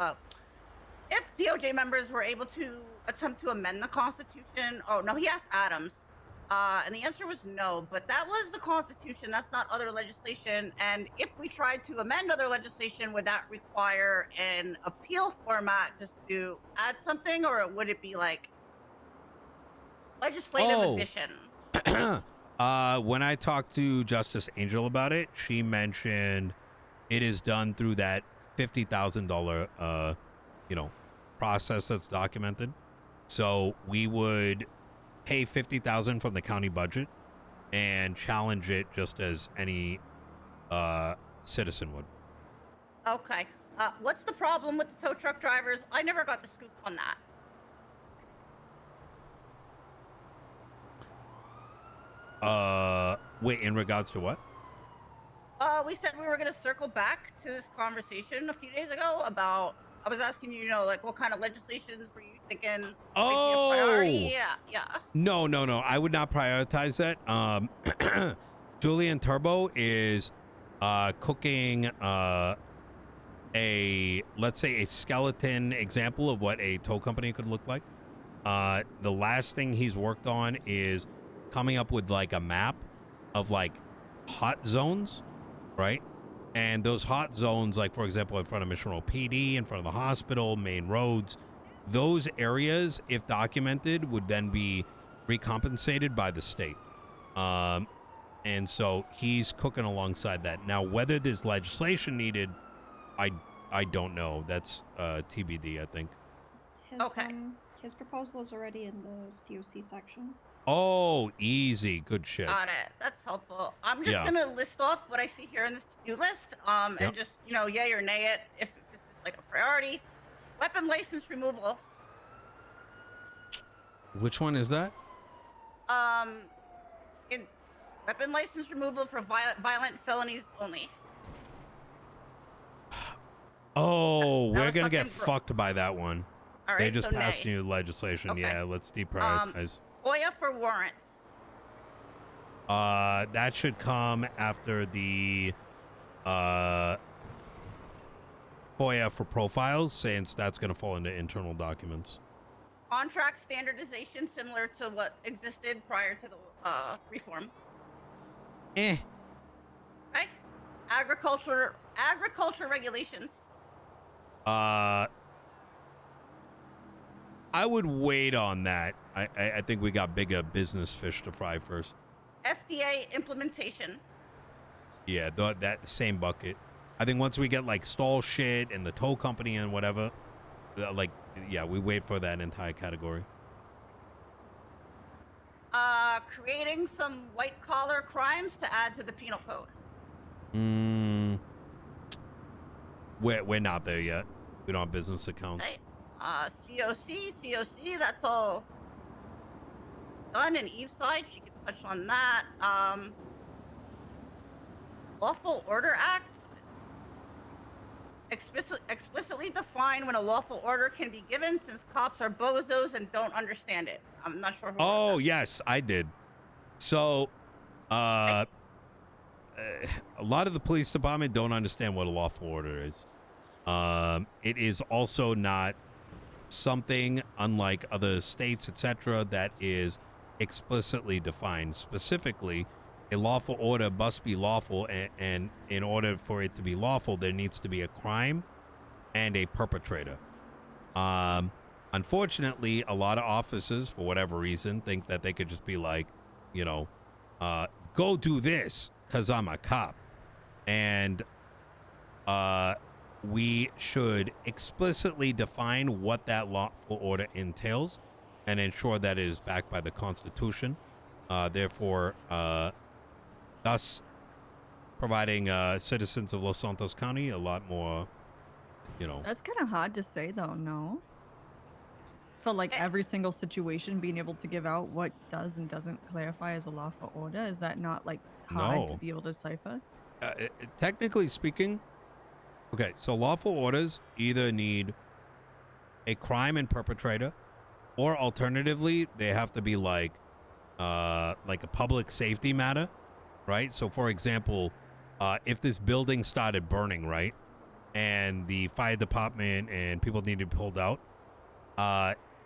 if DOJ members were able to attempt to amend the Constitution. Oh no, he asked Adams, and the answer was no. But that was the Constitution. That's not other legislation. And if we tried to amend other legislation, would that require an appeal format just to add something, or would it be like legislative addition? When I talked to Justice Angel about it, she mentioned it is done through that $50,000, process that's documented. So we would pay $50,000 from the county budget and challenge it just as any citizen would. Okay. What's the problem with the tow truck drivers? I never got the scoop on that. Wait, in regards to what? We said we were going to circle back to this conversation a few days ago about, I was asking you, like what kind of legislations were you thinking might be a priority? Yeah. No. I would not prioritize that. Julian Turbo is cooking let's say a skeleton example of what a tow company could look like. The last thing he's worked on is coming up with like a map of like hot zones, right? And those hot zones, like for example, in front of Mission Row PD, in front of the hospital, main roads, those areas, if documented, would then be recompensated by the state. And so he's cooking alongside that. Now, whether there's legislation needed, I don't know. That's TBD, I think. His proposal is already in the COC section. Oh, easy. Good shit. Got it. That's helpful. I'm just going to list off what I see here in this to-do list, and just, yay or nay it if this is like a priority. Weapon license removal. Which one is that? In weapon license removal for violent felonies only. Oh, we're going to get fucked by that one. All right, they just passed nay. new legislation. Okay. Yeah, let's deprioritize. FOIA for warrants. That should come after the FOIA for profiles, since that's going to fall into internal documents. Contract standardization similar to what existed prior to the reform. Eh. Okay. Agriculture regulations. I would wait on that. I think we got bigger business fish to fry first. FDA implementation. Yeah, that same bucket. I think once we get like stall shit and the tow company and whatever, like, yeah, we wait for that entire category. Creating some white collar crimes to add to the penal code. We're not there yet. We don't have business accounts. Okay. COC, that's all done. And Eve's side, she can touch on that. Lawful Order Act. Explicitly define when a lawful order can be given, since cops are bozos and don't understand it. I'm not sure who. Oh, yes, I did. So, a lot of the police department don't understand what a lawful order is. It is also not something, unlike other states, etc., that is explicitly defined. Specifically, a lawful order must be lawful, and in order for it to be lawful, there needs to be a crime and a perpetrator. Unfortunately, a lot of officers, for whatever reason, think that they could just be like, you know, go do this because I'm a cop. And we should explicitly define what that lawful order entails and ensure that it is backed by the Constitution. Therefore, thus providing citizens of Los Santos County a lot more, you know. That's kind of hard to say, though, no? For like every single situation, being able to give out what does and doesn't clarify as a lawful order, is that not like hard to No. be able to decipher? Technically speaking, okay, so lawful orders either need a crime and perpetrator, or alternatively, they have to be like a public safety matter, right? So, for example, if this building started burning, right, and the fire department and people need to be pulled out,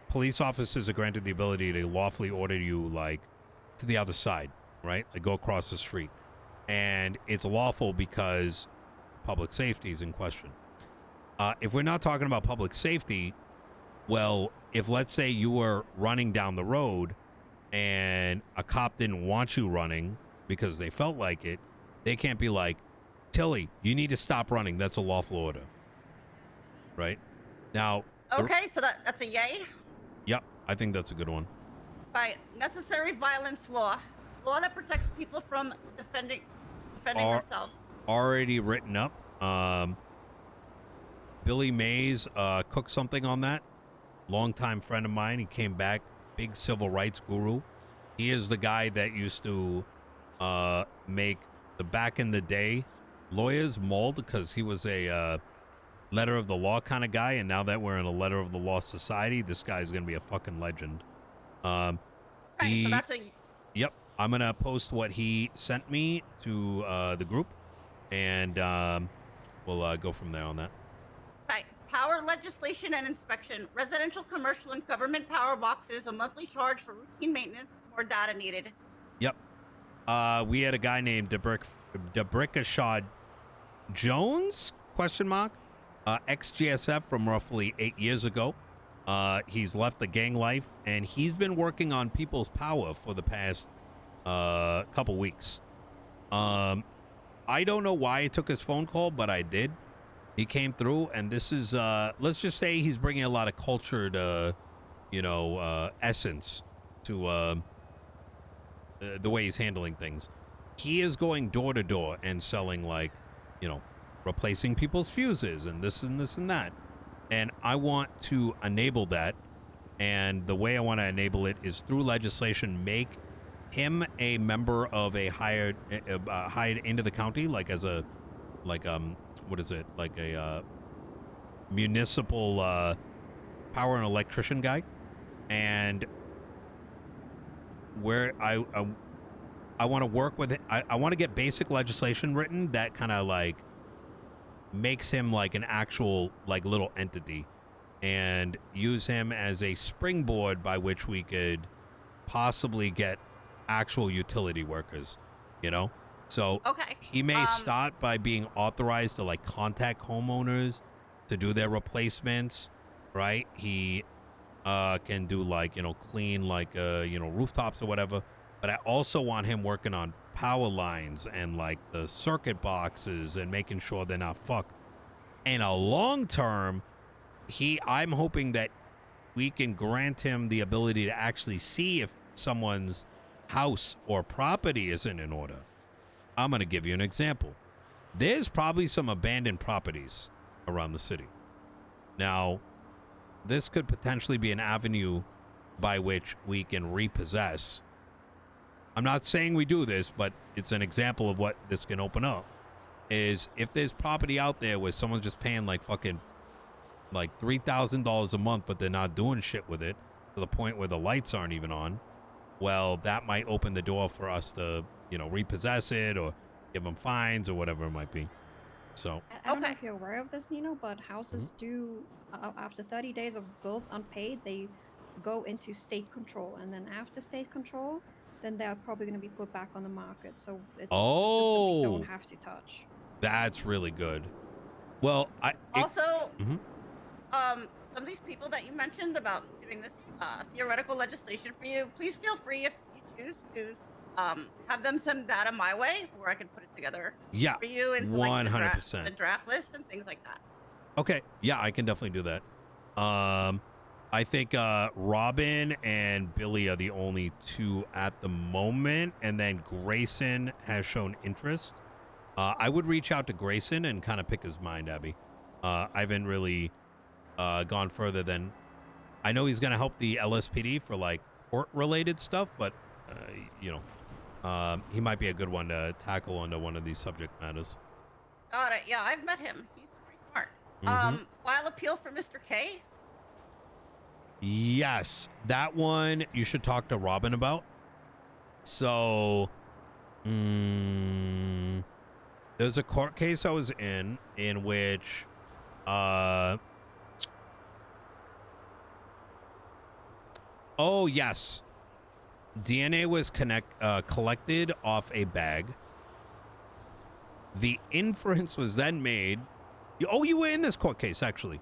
police officers are granted the ability to lawfully order you, like, to the other side, right? Like, go across the street. And it's lawful because public safety is in question. If we're not talking about public safety, well, if let's say you were running down the road and a cop didn't want you running because they felt like it, they can't be like, Tilly, you need to stop running. That's a lawful order. Right? Now. Okay, so that's a yay? Yep, I think that's a good one. Right. Necessary violence law. Law that protects people from defending themselves. Already written up. Billy Mays cooked something on that. Longtime friend of mine. He came back. Big civil rights guru. He is the guy that used to make the back in the day lawyers mold, because he was a letter of the law kind of guy, and now that we're in a letter of the law society, this guy's gonna be a fucking legend. Okay, so that's a. Yep, I'm gonna post what he sent me to the group, and we'll go from there on that. Okay. Power legislation and inspection. Residential, commercial, and government power boxes. A monthly charge for routine maintenance. More data needed. Yep. We had a guy named Debrickashad Jones? Question mark. Ex-GSF from roughly 8 years ago. He's left the gang life, and he's been working on people's power for the past couple weeks. I don't know why I took his phone call, but I did. He came through, and this is, let's just say he's bringing a lot of cultured, essence to the way he's handling things. He is going door to door and selling, like, replacing people's fuses and this and this and that. And I want to enable that. And the way I want to enable it is through legislation, make him a member of a hired into the county, like as a, what is it? Like a municipal power and electrician guy. And where I want to work with it. I want to get basic legislation written that kind of like makes him like an actual like little entity, and use him as a springboard by which we could possibly get actual utility workers, you know? So Okay. he may start by being authorized to like contact homeowners to do their replacements, right? He can do like, clean like, rooftops or whatever. But I also want him working on power lines and like the circuit boxes and making sure they're not fucked. In a long term, I'm hoping that we can grant him the ability to actually see if someone's house or property isn't in order. I'm going to give you an example. There's probably some abandoned properties around the city. Now, this could potentially be an avenue by which we can repossess. I'm not saying we do this, but it's an example of what this can open up. Is if there's property out there where someone's just paying like fucking like $3,000 a month, but they're not doing shit with it to the point where the lights aren't even on, well, that might open the door for us to, repossess it or give them fines or whatever it might be. So I don't know if you're aware of this, Nino, but houses do, after 30 days of bills unpaid, they go into state control. And then after state control, then they're probably going to be put back on the market. So it's a system we don't have to touch. That's really good. Well, some of these people that you mentioned about doing this theoretical legislation for you, please feel free if you choose to have them send data my way where I can put it together for you into like 100%. The draft list and things like that. Okay. Yeah, I can definitely do that. I think Robin and Billy are the only two at the moment, and then Grayson has shown interest. I would reach out to Grayson and kind of pick his mind, Abby. I haven't really gone further than I know he's going to help the LSPD for like court-related stuff, but he might be a good one to tackle under one of these subject matters. Got it. Yeah, I've met him. He's pretty smart. File appeal for Mr. K. Yes, that one you should talk to Robin about. So, there's a court case I was in which, oh yes, DNA was collected off a bag. The inference was then made. You were in this court case, actually.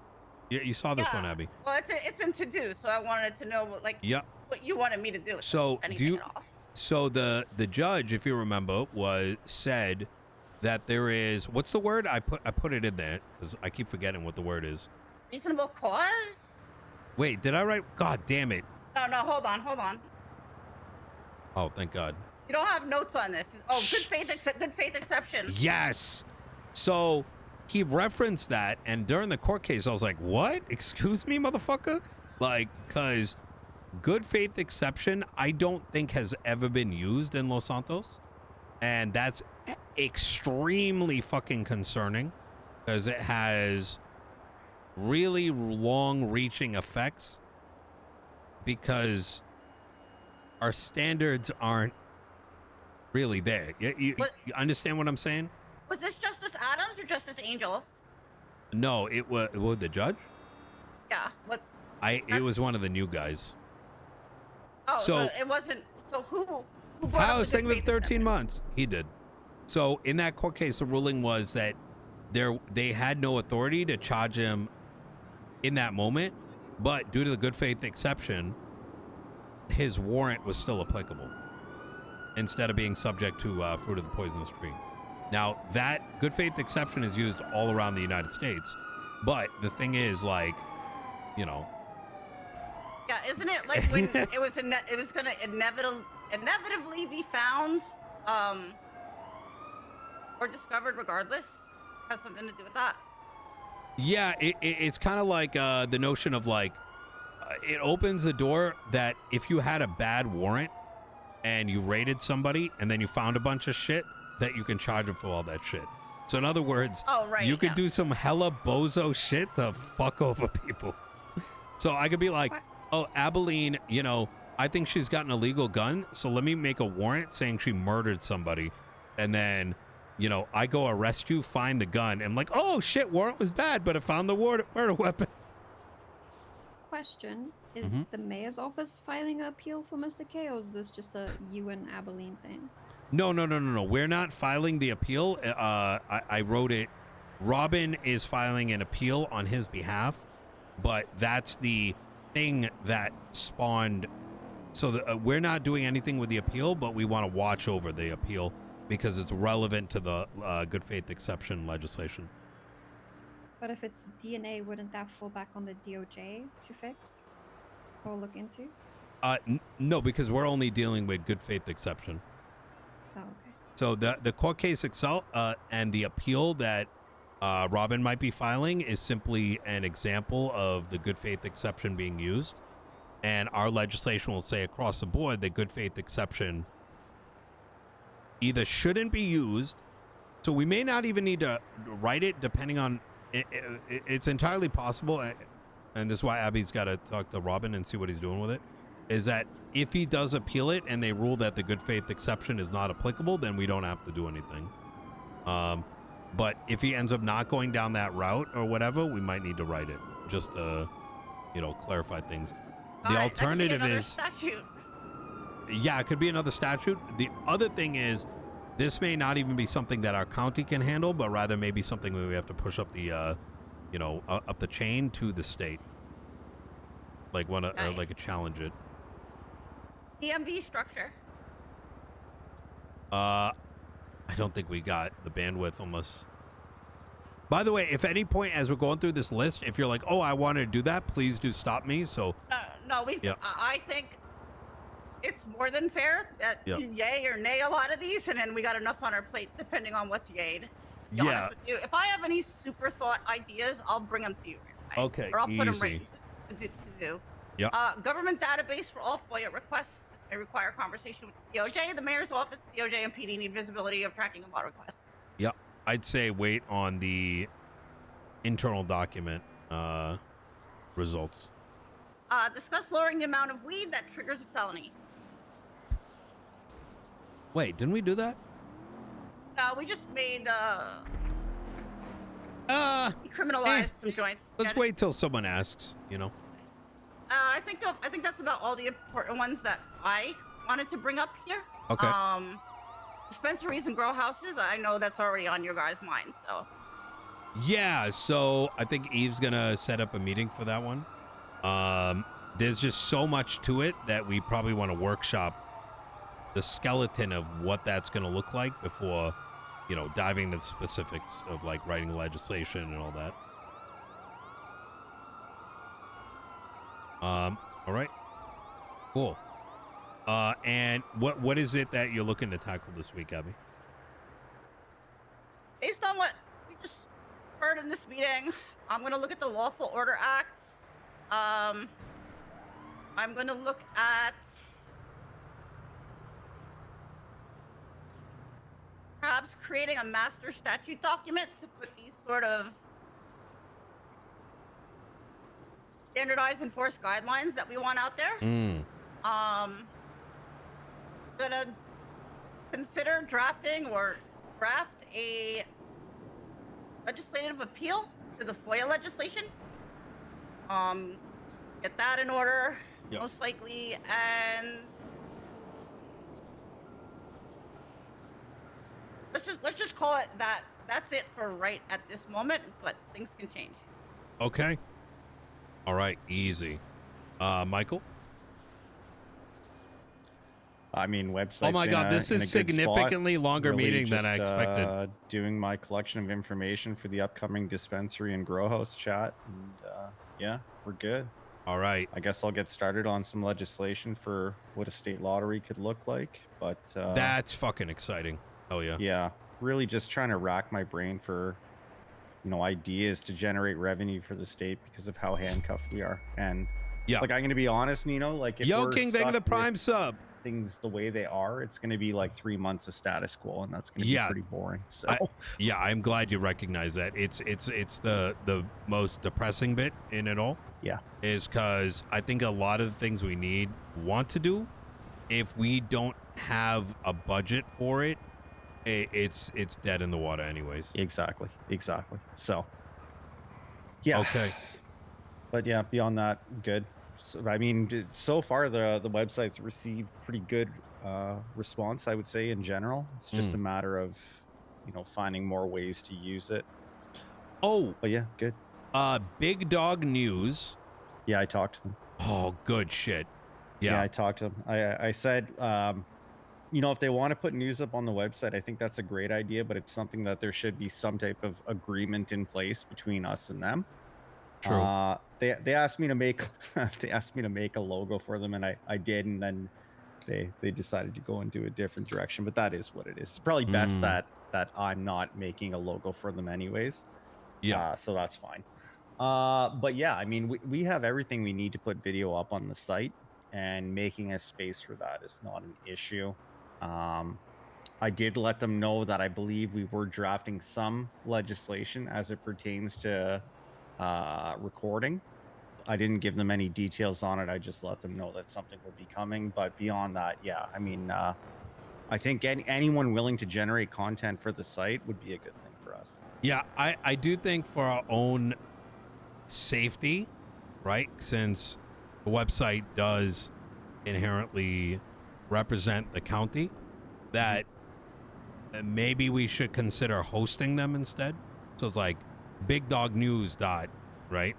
You saw this one, Abby. Well, it's in to do, so I wanted to know what you wanted me to do. So So the judge, if you remember, said that there is, what's the word? I put it in there because I keep forgetting what the word is. Reasonable cause? Wait, did I write? God damn it. No, hold on. Oh, thank God. You don't have notes on this. Oh, good faith exception. Yes. So he referenced that, and during the court case, I was like, what? Excuse me, motherfucker? Like, because good faith exception, I don't think has ever been used in Los Santos. And that's extremely fucking concerning because it has really long-reaching effects because our standards aren't really there. You understand what I'm saying? Was this Justice Adams or Justice Angel? No, it was the judge. Yeah. It was one of the new guys. Oh, so it wasn't. So who brought I up was the thinking of 13 months. He did. So in that court case, the ruling was that they had no authority to charge him in that moment, but due to the good faith exception, his warrant was still applicable instead of being subject to fruit of the poisonous tree. Now, that good faith exception is used all around the United States, but the thing is, like, Yeah, isn't it like when it was going to inevitably be found or discovered regardless? Has something to do with that? Yeah, it's kind of like the notion of like it opens the door that if you had a bad warrant and you raided somebody and then you found a bunch of shit, that you can charge them for all that shit. So in other words, you could do some hella bozo shit to fuck over people. So I could be like, oh, Abilene, I think she's got an illegal gun, so let me make a warrant saying she murdered somebody. And then, I go arrest you, find the gun, and I'm like, oh shit, warrant was bad, but I found the murder weapon. question: Is Mhm. the mayor's office filing an appeal for Mr. K, or is this just a you and Abilene thing? No. We're not filing the appeal. I wrote it. Robin is filing an appeal on his behalf, but that's the thing that spawned. So we're not doing anything with the appeal, but we want to watch over the appeal because it's relevant to the good faith exception legislation. But if it's DNA, wouldn't that fall back on the DOJ to fix or look into? No, because we're only dealing with good faith exception. Oh, okay. So the court case itself and the appeal that Robin might be filing is simply an example of the good faith exception being used. And our legislation will say across the board that good faith exception either shouldn't be used. So we may not even need to write it depending on it's entirely possible. And this is why Abby's got to talk to Robin and see what he's doing with it. Is that if he does appeal it and they rule that the good faith exception is not applicable, then we don't have to do anything. But if he ends up not going down that route or whatever, we might need to write it just to, clarify things. The alternative that could be is statute. Yeah, it could be another statute. The other thing is this may not even be something that our county can handle, but rather maybe something where we have to push up the, up the chain to the state. Like challenge it. DMV structure. I don't think we got the bandwidth unless. By the way, if at any point as we're going through this list, if you're like, oh, I want to do that, please do stop me. So. No, Yeah. I think it's more than fair that yay or nay a lot of these, and then we got enough on our plate depending on what's yayed. Be honest with you. If I have any super thought ideas, I'll bring them to you. Right? Okay, Or I'll put them easy. right to do. Yeah. Government database for all FOIA requests. This may require conversation with the DOJ. The mayor's office, DOJ, and PD need visibility of tracking of all requests. Yep. I'd say wait on the internal document results. Discuss lowering the amount of weed that triggers a felony. Wait, didn't we do that? No, we just made Eh. criminalize some joints. Let's wait till someone asks, I think that's about all the important ones that I wanted to bring up here. Okay. Dispensaries and grow houses. I know that's already on your guys' mind. So. Yeah, so I think Eve's gonna set up a meeting for that one. There's just so much to it that we probably want to workshop the skeleton of what that's gonna look like before, diving into the specifics of like writing legislation and all that. All right, cool. And what is it that you're looking to tackle this week, Abby? Based on what we just heard in this meeting, I'm going to look at the Lawful Order Act. I'm going to look at perhaps creating a master statute document to put these sort of standardized enforced guidelines that we want out there. Gonna consider drafting or draft a legislative appeal to the FOIA legislation. Get that in order, most likely, and let's just call it that. That's it for right at this moment, but things can change. Okay. All right, easy. Michael? I mean, websites. Oh my God, this is significantly longer really meeting than I expected. Doing my collection of information for the upcoming dispensary and grow house chat, and yeah, we're good. All right. I guess I'll get started on some legislation for what a state lottery could look like, but that's fucking exciting. Hell yeah. Yeah, really just trying to rack my brain for, ideas to generate revenue for the state because of how handcuffed we are. And like, I'm gonna be honest, Nino, like if Yo we're King, thank you for the stuck prime with sub. things the way they are, it's going to be like 3 months of status quo, and that's going to be pretty boring. So I'm glad you recognize that. It's the most depressing bit in it all. Yeah, is because I think a lot of the things we want to do, if we don't have a budget for it, it's dead in the water anyways. Exactly. So yeah. Okay. But yeah, beyond that, good. So, I mean, so far the website's received pretty good response, I would say, in general. It's just a matter of, finding more ways to use it. Oh, But yeah, good. Big Dog News. Yeah, I talked to them. Oh, good shit. Yeah, Yeah. I talked to them. I said, if they want to put news up on the website, I think that's a great idea, but it's something that there should be some type of agreement in place between us and them. True. They asked me to make they asked me to make a logo for them, and I did, and then they decided to go into a different direction. But that is what it is. It's probably best that I'm not making a logo for them anyways. Yeah. So that's fine. But yeah, I mean, we have everything we need to put video up on the site, and making a space for that is not an issue. I did let them know that I believe we were drafting some legislation as it pertains to recording. I didn't give them any details on it. I just let them know that something will be coming. But beyond that, yeah, I mean, I think anyone willing to generate content for the site would be a good thing for us. Yeah, I do think for our own safety, right? Since the website does inherently represent the county, that maybe we should consider hosting them instead. So it's like Big Dog News dot, right?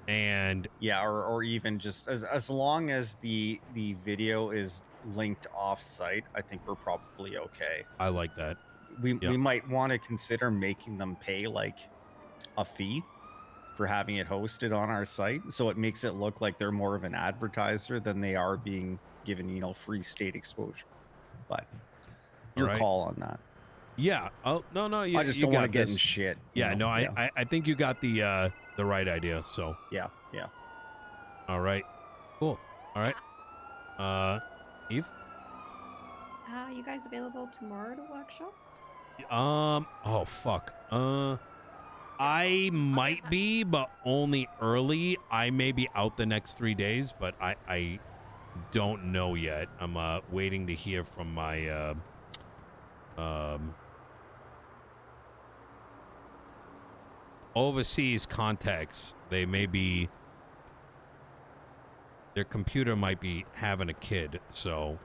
And yeah, or even just as long as the video is linked off site, I think we're probably okay. I like that. We might want to consider making them pay like a fee for having it hosted on our site, so it makes it look like they're more of an advertiser than they are being given, free state exposure. But your call on that. Yeah. Oh no. I just don't want to get in shit. Yeah. No. I think you got the right idea. So. Yeah. All right. Cool. All right. Eve. You guys available tomorrow to workshop? Oh fuck. I might be, but only early. I may be out the next 3 days, but I don't know yet. I'm waiting to hear from my overseas contacts. They may be, their computer might be having a kid, so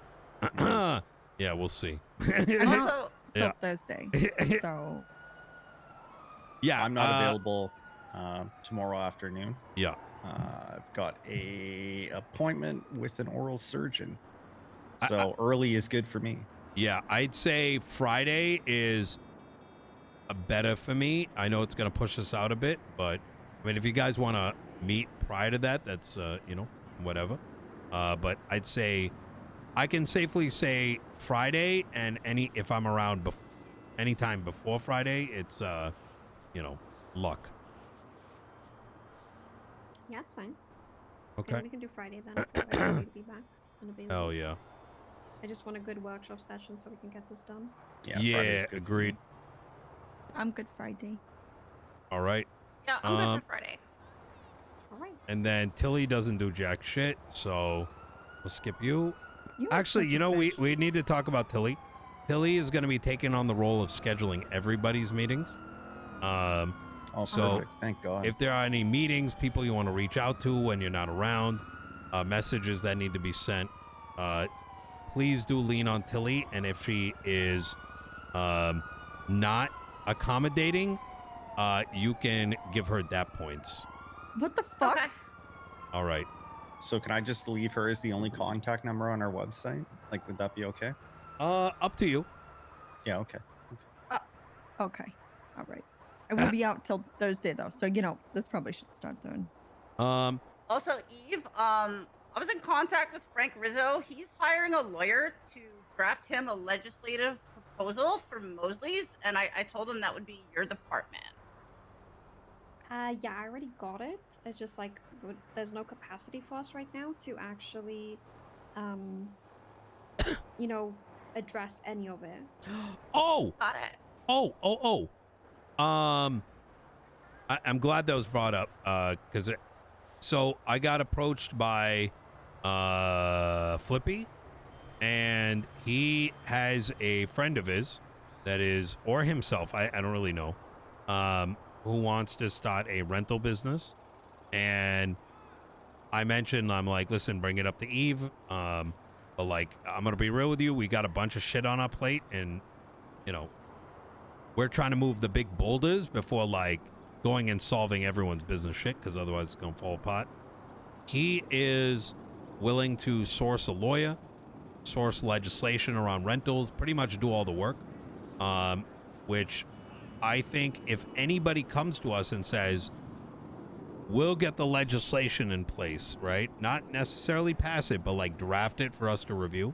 yeah, we'll see. Also, Till Thursday. So yeah, I'm not available tomorrow afternoon. Yeah. I've got a appointment with an oral surgeon, so early is good for me. Yeah, I'd say Friday is better for me. I know it's going to push us out a bit, but I mean, if you guys want to meet prior to that, that's, whatever. But I'd say, I can safely say Friday, and if I'm around anytime before Friday, it's, luck. Yeah, it's fine. Okay. Yeah, we can do Friday then. If you're ready to be back and available. Hell yeah. I just want a good workshop session so we can get this done. Yeah, agreed. I'm good Friday. All right. Yeah, I'm good for Friday. All right. And then Tilly doesn't do jack shit, so we'll skip you. Actually, we need to talk about Tilly. Tilly is going to be taking on the role of scheduling everybody's meetings. So perfect. Thank God. If there are any meetings, people you want to reach out to when you're not around, messages that need to be sent, please do lean on Tilly. And if she is not accommodating, you can give her DAP points. What the fuck? Okay. All right. So can I just leave her as the only contact number on our website? Like, would that be okay? Up to you. Yeah, okay. Okay. All right. I will be out till Thursday though, so this probably should start doing. Also, Eve, I was in contact with Frank Rizzo. He's hiring a lawyer to draft him a legislative proposal for Mosley's, and I told him that would be your department. Yeah, I already got it. It's just like there's no capacity for us right now to actually, address any of it. Oh. Got it. Oh. I'm glad that was brought up, because so I got approached by Flippy, and he has a friend of his that is, or himself, I don't really know, who wants to start a rental business, And I mentioned, I'm like, listen, bring it up to Eve. But like, I'm going to be real with you. We got a bunch of shit on our plate, and, you know, we're trying to move the big boulders before like going and solving everyone's business shit, because otherwise it's going to fall apart. He is willing to source a lawyer, source legislation around rentals, pretty much do all the work. Which I think if anybody comes to us and says, we'll get the legislation in place, right? Not necessarily pass it, but like draft it for us to review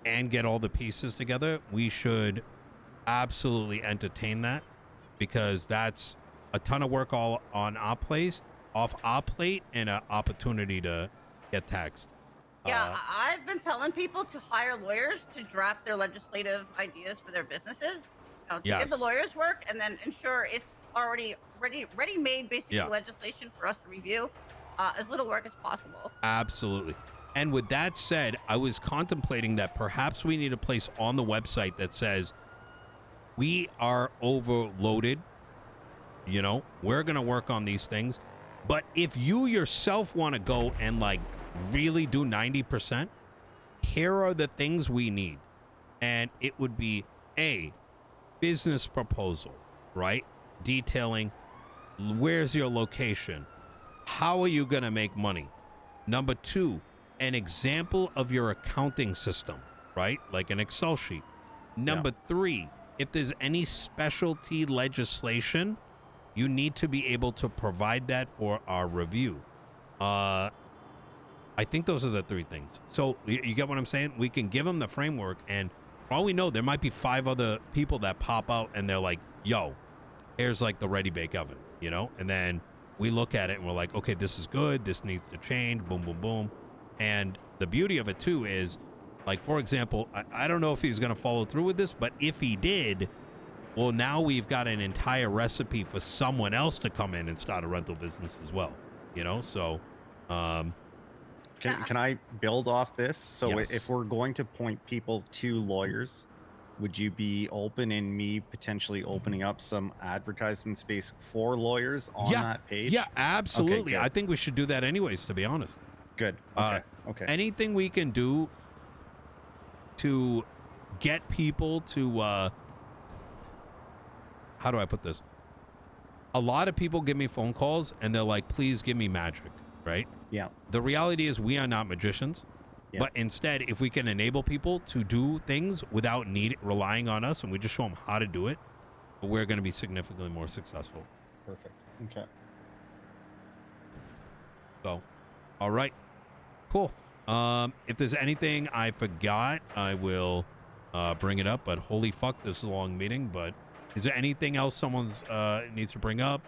and get all the pieces together, we should absolutely entertain that, because that's a ton of work all on our plate, off our plate, and an opportunity to get taxed. Yeah, I've been telling people to hire lawyers to draft their legislative ideas for their businesses. You know, to give the lawyers work and then ensure it's already ready-made, basically, legislation for us to review. As little work as possible. Absolutely. And with that said, I was contemplating that perhaps we need a place on the website that says, we are overloaded. You know, we're going to work on these things. But if you yourself want to go and like really do 90%, here are the things we need. And it would be a business proposal, right? Detailing where's your location? How are you going to make money? Number 2, an example of your accounting system, right? Like an Excel sheet. Number 3, if there's any specialty legislation, you need to be able to provide that for our review. I think those are the 3 things. So you get what I'm saying? We can give them the framework, and for all we know, there might be 5 other people that pop out and they're like, yo, here's like the ready bake oven, you know? And then we look at it and we're like, okay, this is good. This needs to change. Boom, boom, boom. And the beauty of it too is, like, for example, I don't know if he's going to follow through with this, but if he did, well, now we've got an entire recipe for someone else to come in and start a rental business as well, you know? So, can I build off this? So Yes. if we're going to point people to lawyers, would you be open in me potentially opening up some advertisement space for lawyers on that page? Yeah, absolutely. Okay, I think we should do that anyways, to be honest. good. Okay. Anything we can do to get people to, how do I put this? A lot of people give me phone calls and they're like, please give me magic, right? Yeah. The reality is we are not magicians. Yeah. But instead, if we can enable people to do things without relying on us, and we just show them how to do it, we're going to be significantly more successful. Perfect. Okay. So, all right, cool. If there's anything I forgot, I will bring it up. But holy fuck, this is a long meeting. But is there anything else someone's needs to bring up?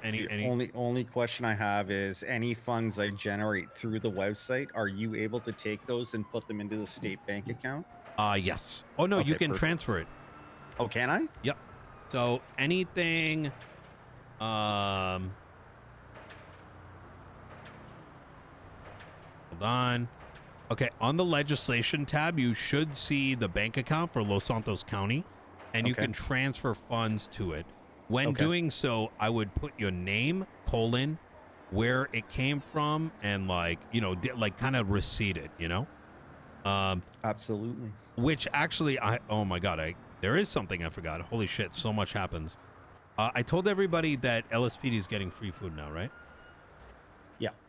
Only question I have is, any funds I generate through the website, are you able to take those and put them into the state bank account? Yes. Oh no, Okay, you can perfect. transfer it. Oh, can I? Yep. So anything, hold on. Okay, on the legislation tab, you should see the bank account for Los Santos County, and you Okay. can transfer funds to it. When Okay. doing so, I would put your name, where it came from, and like, you know, kind of receipt it, you know? Absolutely. Which actually, oh my God, there is something I forgot. Holy shit, so much happens. I told everybody that LSPD is getting free food now, right?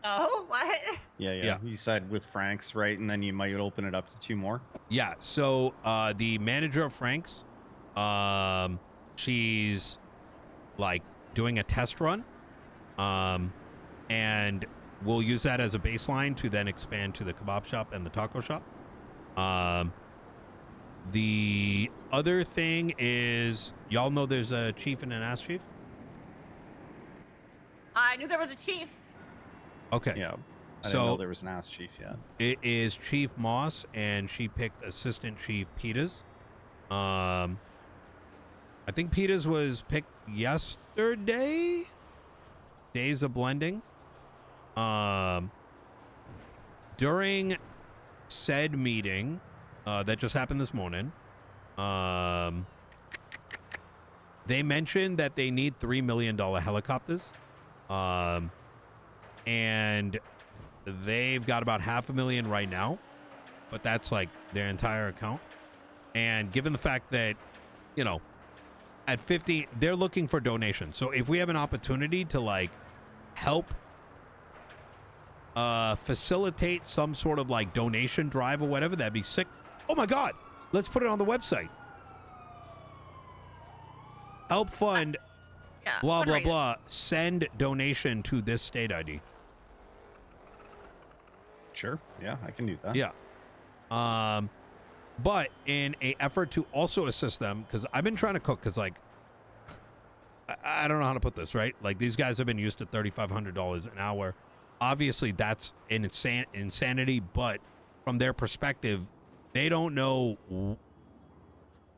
Oh, what? Yeah. You said with Frank's, right? And then you might open it up to 2 more. Yeah, so the manager of Frank's, she's like doing a test run, and we'll use that as a baseline to then expand to the kebab shop and the taco shop. The other thing is, y'all know there's a chief and an ass chief? I knew there was a chief. Okay. Yeah. I didn't So know there was an ass chief yet. it is Chief Moss, and she picked Assistant Chief Peters. I think Peters was picked yesterday. Days of blending. During said meeting that just happened this morning, they mentioned that they need $3 million helicopters. and they've got about 500,000 right now, but that's like their entire account. And given the fact that, you know, at 50, they're looking for donations. So if we have an opportunity to like help facilitate some sort of like donation drive or whatever, that'd be sick. Oh my God, let's put it on the website. Help fund Yeah. blah, blah, fundraiser. blah. Send donation to this state ID. Sure. Yeah, I can do that. Yeah. But in a effort to also assist them, because I've been trying to cook, because like, I don't know how to put this, right? Like these guys have been used to $3,500 an hour. Obviously that's an insanity, but from their perspective, they don't know.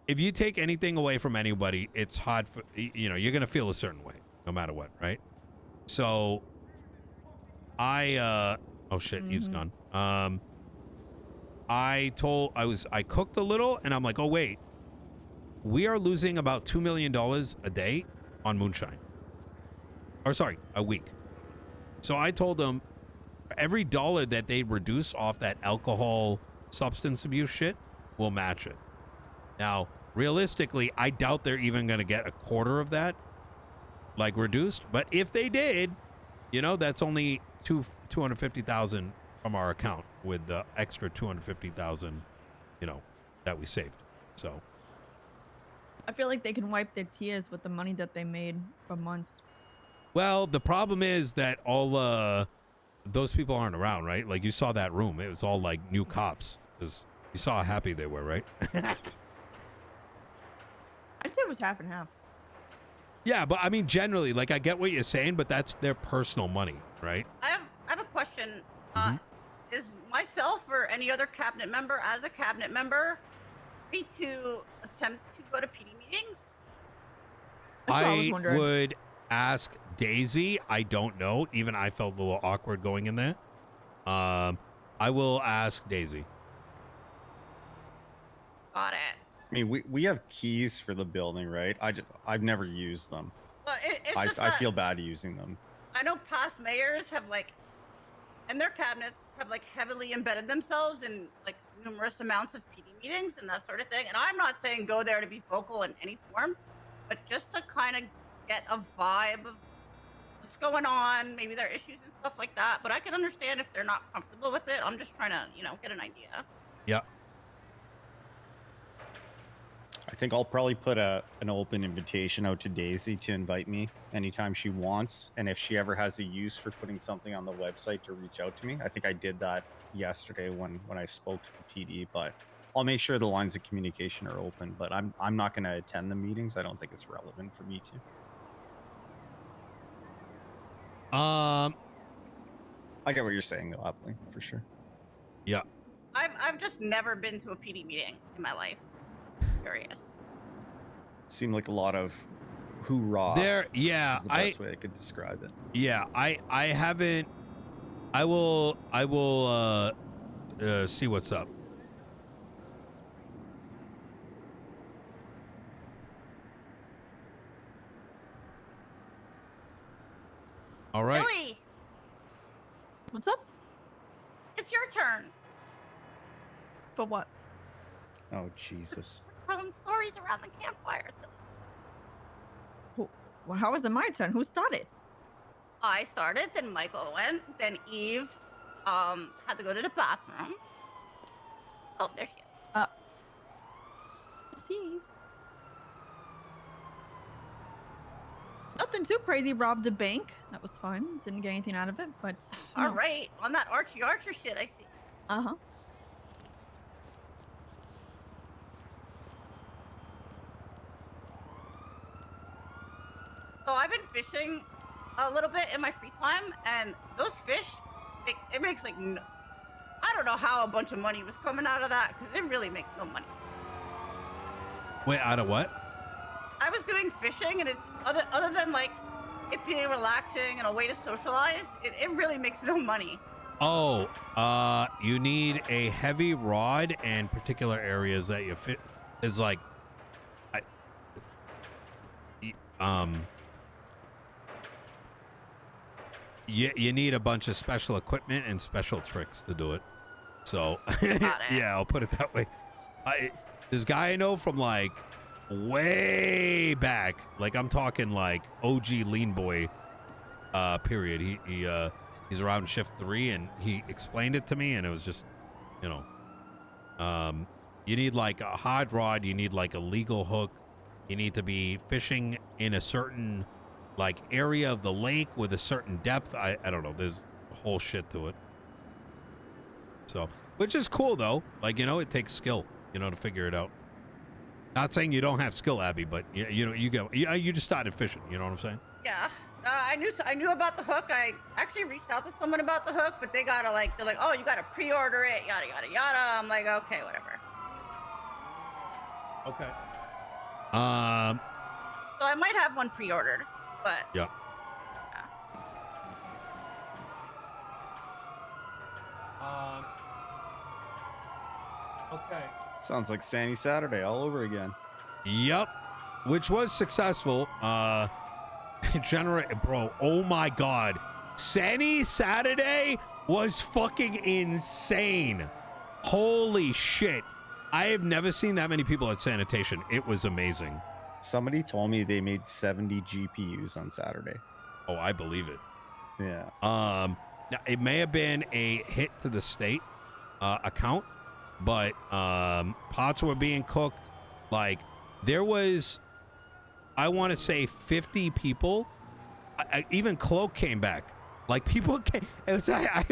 If you take anything away from anybody, it's hard for, you know, you're going to feel a certain way no matter what, right? So oh shit, Eve's gone. I cooked a little and I'm like, oh wait, we are losing about $2 million a day on moonshine. Or sorry, a week. So I told them every dollar that they reduce off that alcohol substance abuse shit, we'll match it. Now, realistically, I doubt they're even going to get a quarter of that, like reduced. But if they did, you know, that's only $250,000 from our account with the extra $250,000, you know, that we saved. So I feel like they can wipe their tears with the money that they made for months. well, the problem is that all those people aren't around, right? Like you saw that room; it was all like new cops because you saw how happy they were, right? I'd say it was half and half. Yeah, but I mean, generally, like I get what you're saying, but that's their personal money, right? I have a question. Mhm. Is myself or any other cabinet member, as a cabinet member, free to attempt to go to PD meetings? That's what I was I wondering. would ask Daisy. I don't know. Even I felt a little awkward going in there. I will ask Daisy. Got it. I mean, we have keys for the building, right? I've never used them. Well, it's I just I that feel bad using them. I know past mayors have like, and their cabinets have like heavily embedded themselves in like numerous amounts of PD meetings and that sort of thing. And I'm not saying go there to be vocal in any form, but just to kind of get a vibe of what's going on, maybe their issues and stuff like that. But I can understand if they're not comfortable with it. I'm just trying to, you know, get an idea. Yeah. I think I'll probably put an open invitation out to Daisy to invite me anytime she wants. And if she ever has a use for putting something on the website, to reach out to me. I think I did that yesterday when I spoke to the PD, but I'll make sure the lines of communication are open. But I'm not going to attend the meetings. I don't think it's relevant for me to. I get what you're saying though, Appley, for sure. Yeah. I've just never been to a PD meeting in my life. Curious. Seemed like a lot of hoorah. There, yeah, is the best way I could describe it. Yeah, I haven't. I will see what's up. All right. Billy, What's up? it's your turn. For what? Oh Jesus. Telling stories around the campfire. Well, how was it my turn? Who started? I started, then Michael went, then Eve had to go to the bathroom. Oh, there she is. See. Nothing too crazy. Robbed a bank. That was fun. Didn't get anything out of it, but All right, on that Archie Archer shit, I see. Uh-huh. So I've been fishing a little bit in my free time, and those fish, it makes like, I don't know how a bunch of money was coming out of that, because it really makes no money. Wait, out of what? I was doing fishing, and it's other than like it being relaxing and a way to socialize, it really makes no money. Oh, you need a heavy rod and particular areas that you fit is like, you need a bunch of special equipment and special tricks to do it. So, Got it. yeah, I'll put it that way. This guy I know from like way back, like I'm talking like OG Lean Boy period. He's around shift 3 and he explained it to me and it was just, you know, you need like a hard rod, you need like a legal hook, you need to be fishing in a certain like area of the lake with a certain depth. I don't know, there's a whole shit to it. So, which is cool though. Like, you know, it takes skill, you know, to figure it out. Not saying you don't have skill, Abby, but you know, you just started fishing. You know what I'm saying? Yeah. I knew about the hook. I actually reached out to someone about the hook, but they're like, oh, you gotta pre-order it, yada yada yada. I'm like, okay, whatever. Okay. So I might have one pre-ordered, but Yeah. Okay. Sounds like Sandy Saturday all over again. Yep. Which was successful. Bro, oh my god. Sunny Saturday was fucking insane. Holy shit. I have never seen that many people at sanitation. It was amazing. Somebody told me they made 70 GPUs on Saturday. Oh, I believe it. Yeah. Now it may have been a hit to the state account, but pots were being cooked. Like there was, I want to say 50 people. Even Cloak came back. Like people came. It was, I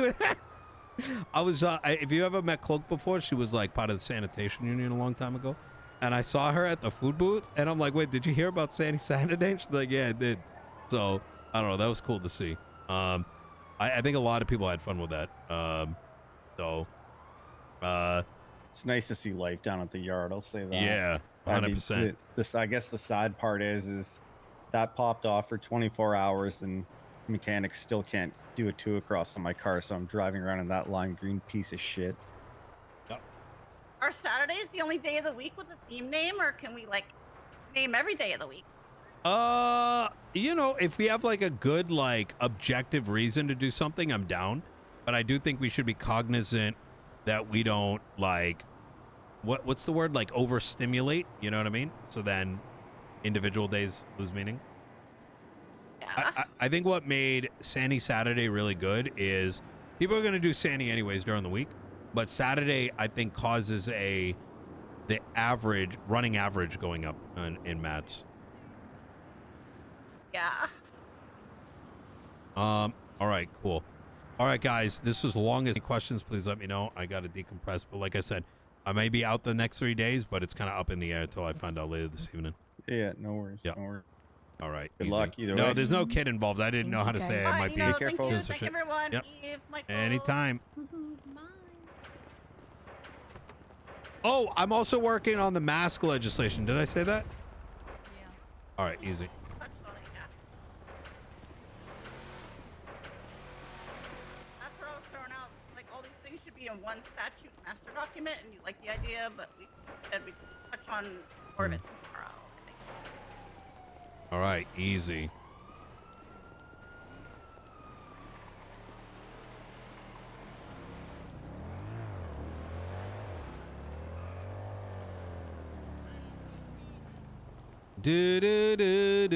was. If you ever met Cloak before, she was like part of the sanitation union a long time ago, and I saw her at the food booth, and I'm like, wait, did you hear about Sandy Saturday? She's like, yeah, I did. So I don't know. That was cool to see. I think a lot of people had fun with that. It's nice to see life down at the yard. I'll say that. Yeah, 100%. This, I guess, the sad part is that popped off for 24 hours, and mechanics still can't do a 2 across on my car, so I'm driving around in that lime green piece of shit. Yep. are Saturdays the only day of the week with a theme name, or can we like name every day of the week? You know, if we have like a good like objective reason to do something, I'm down. But I do think we should be cognizant that we don't like what's the word, like overstimulate, you know what I mean? So then individual days lose meaning. Yeah. I think what made Sandy Saturday really good is people are going to do Sandy anyways during the week, but Saturday I think causes the running average going up in mats. Yeah. All right, cool. All right, guys, this was long. As any questions, please let me know. I got to decompress, but like I said, I may be out the next 3 days, but it's kind of up in the air until I find out later this evening. Yeah, no worries. Yeah. No worries. All right. Good easy. luck either No, way. there's no kid involved. I didn't know how to say I Bye, might be. Nino, careful. Thank you. Piece of Thank shit. everyone. Yep. Eve, Michael. Anytime. Bye. Oh, I'm also working on the mask legislation. Did I say that? Yeah. All right, easy. Touched on it, yeah. That's what I was throwing out. Like, all these things should be in one statute master document, and you like the idea, but we said we'd touch on more of it tomorrow, I think. All right, easy. Do do do do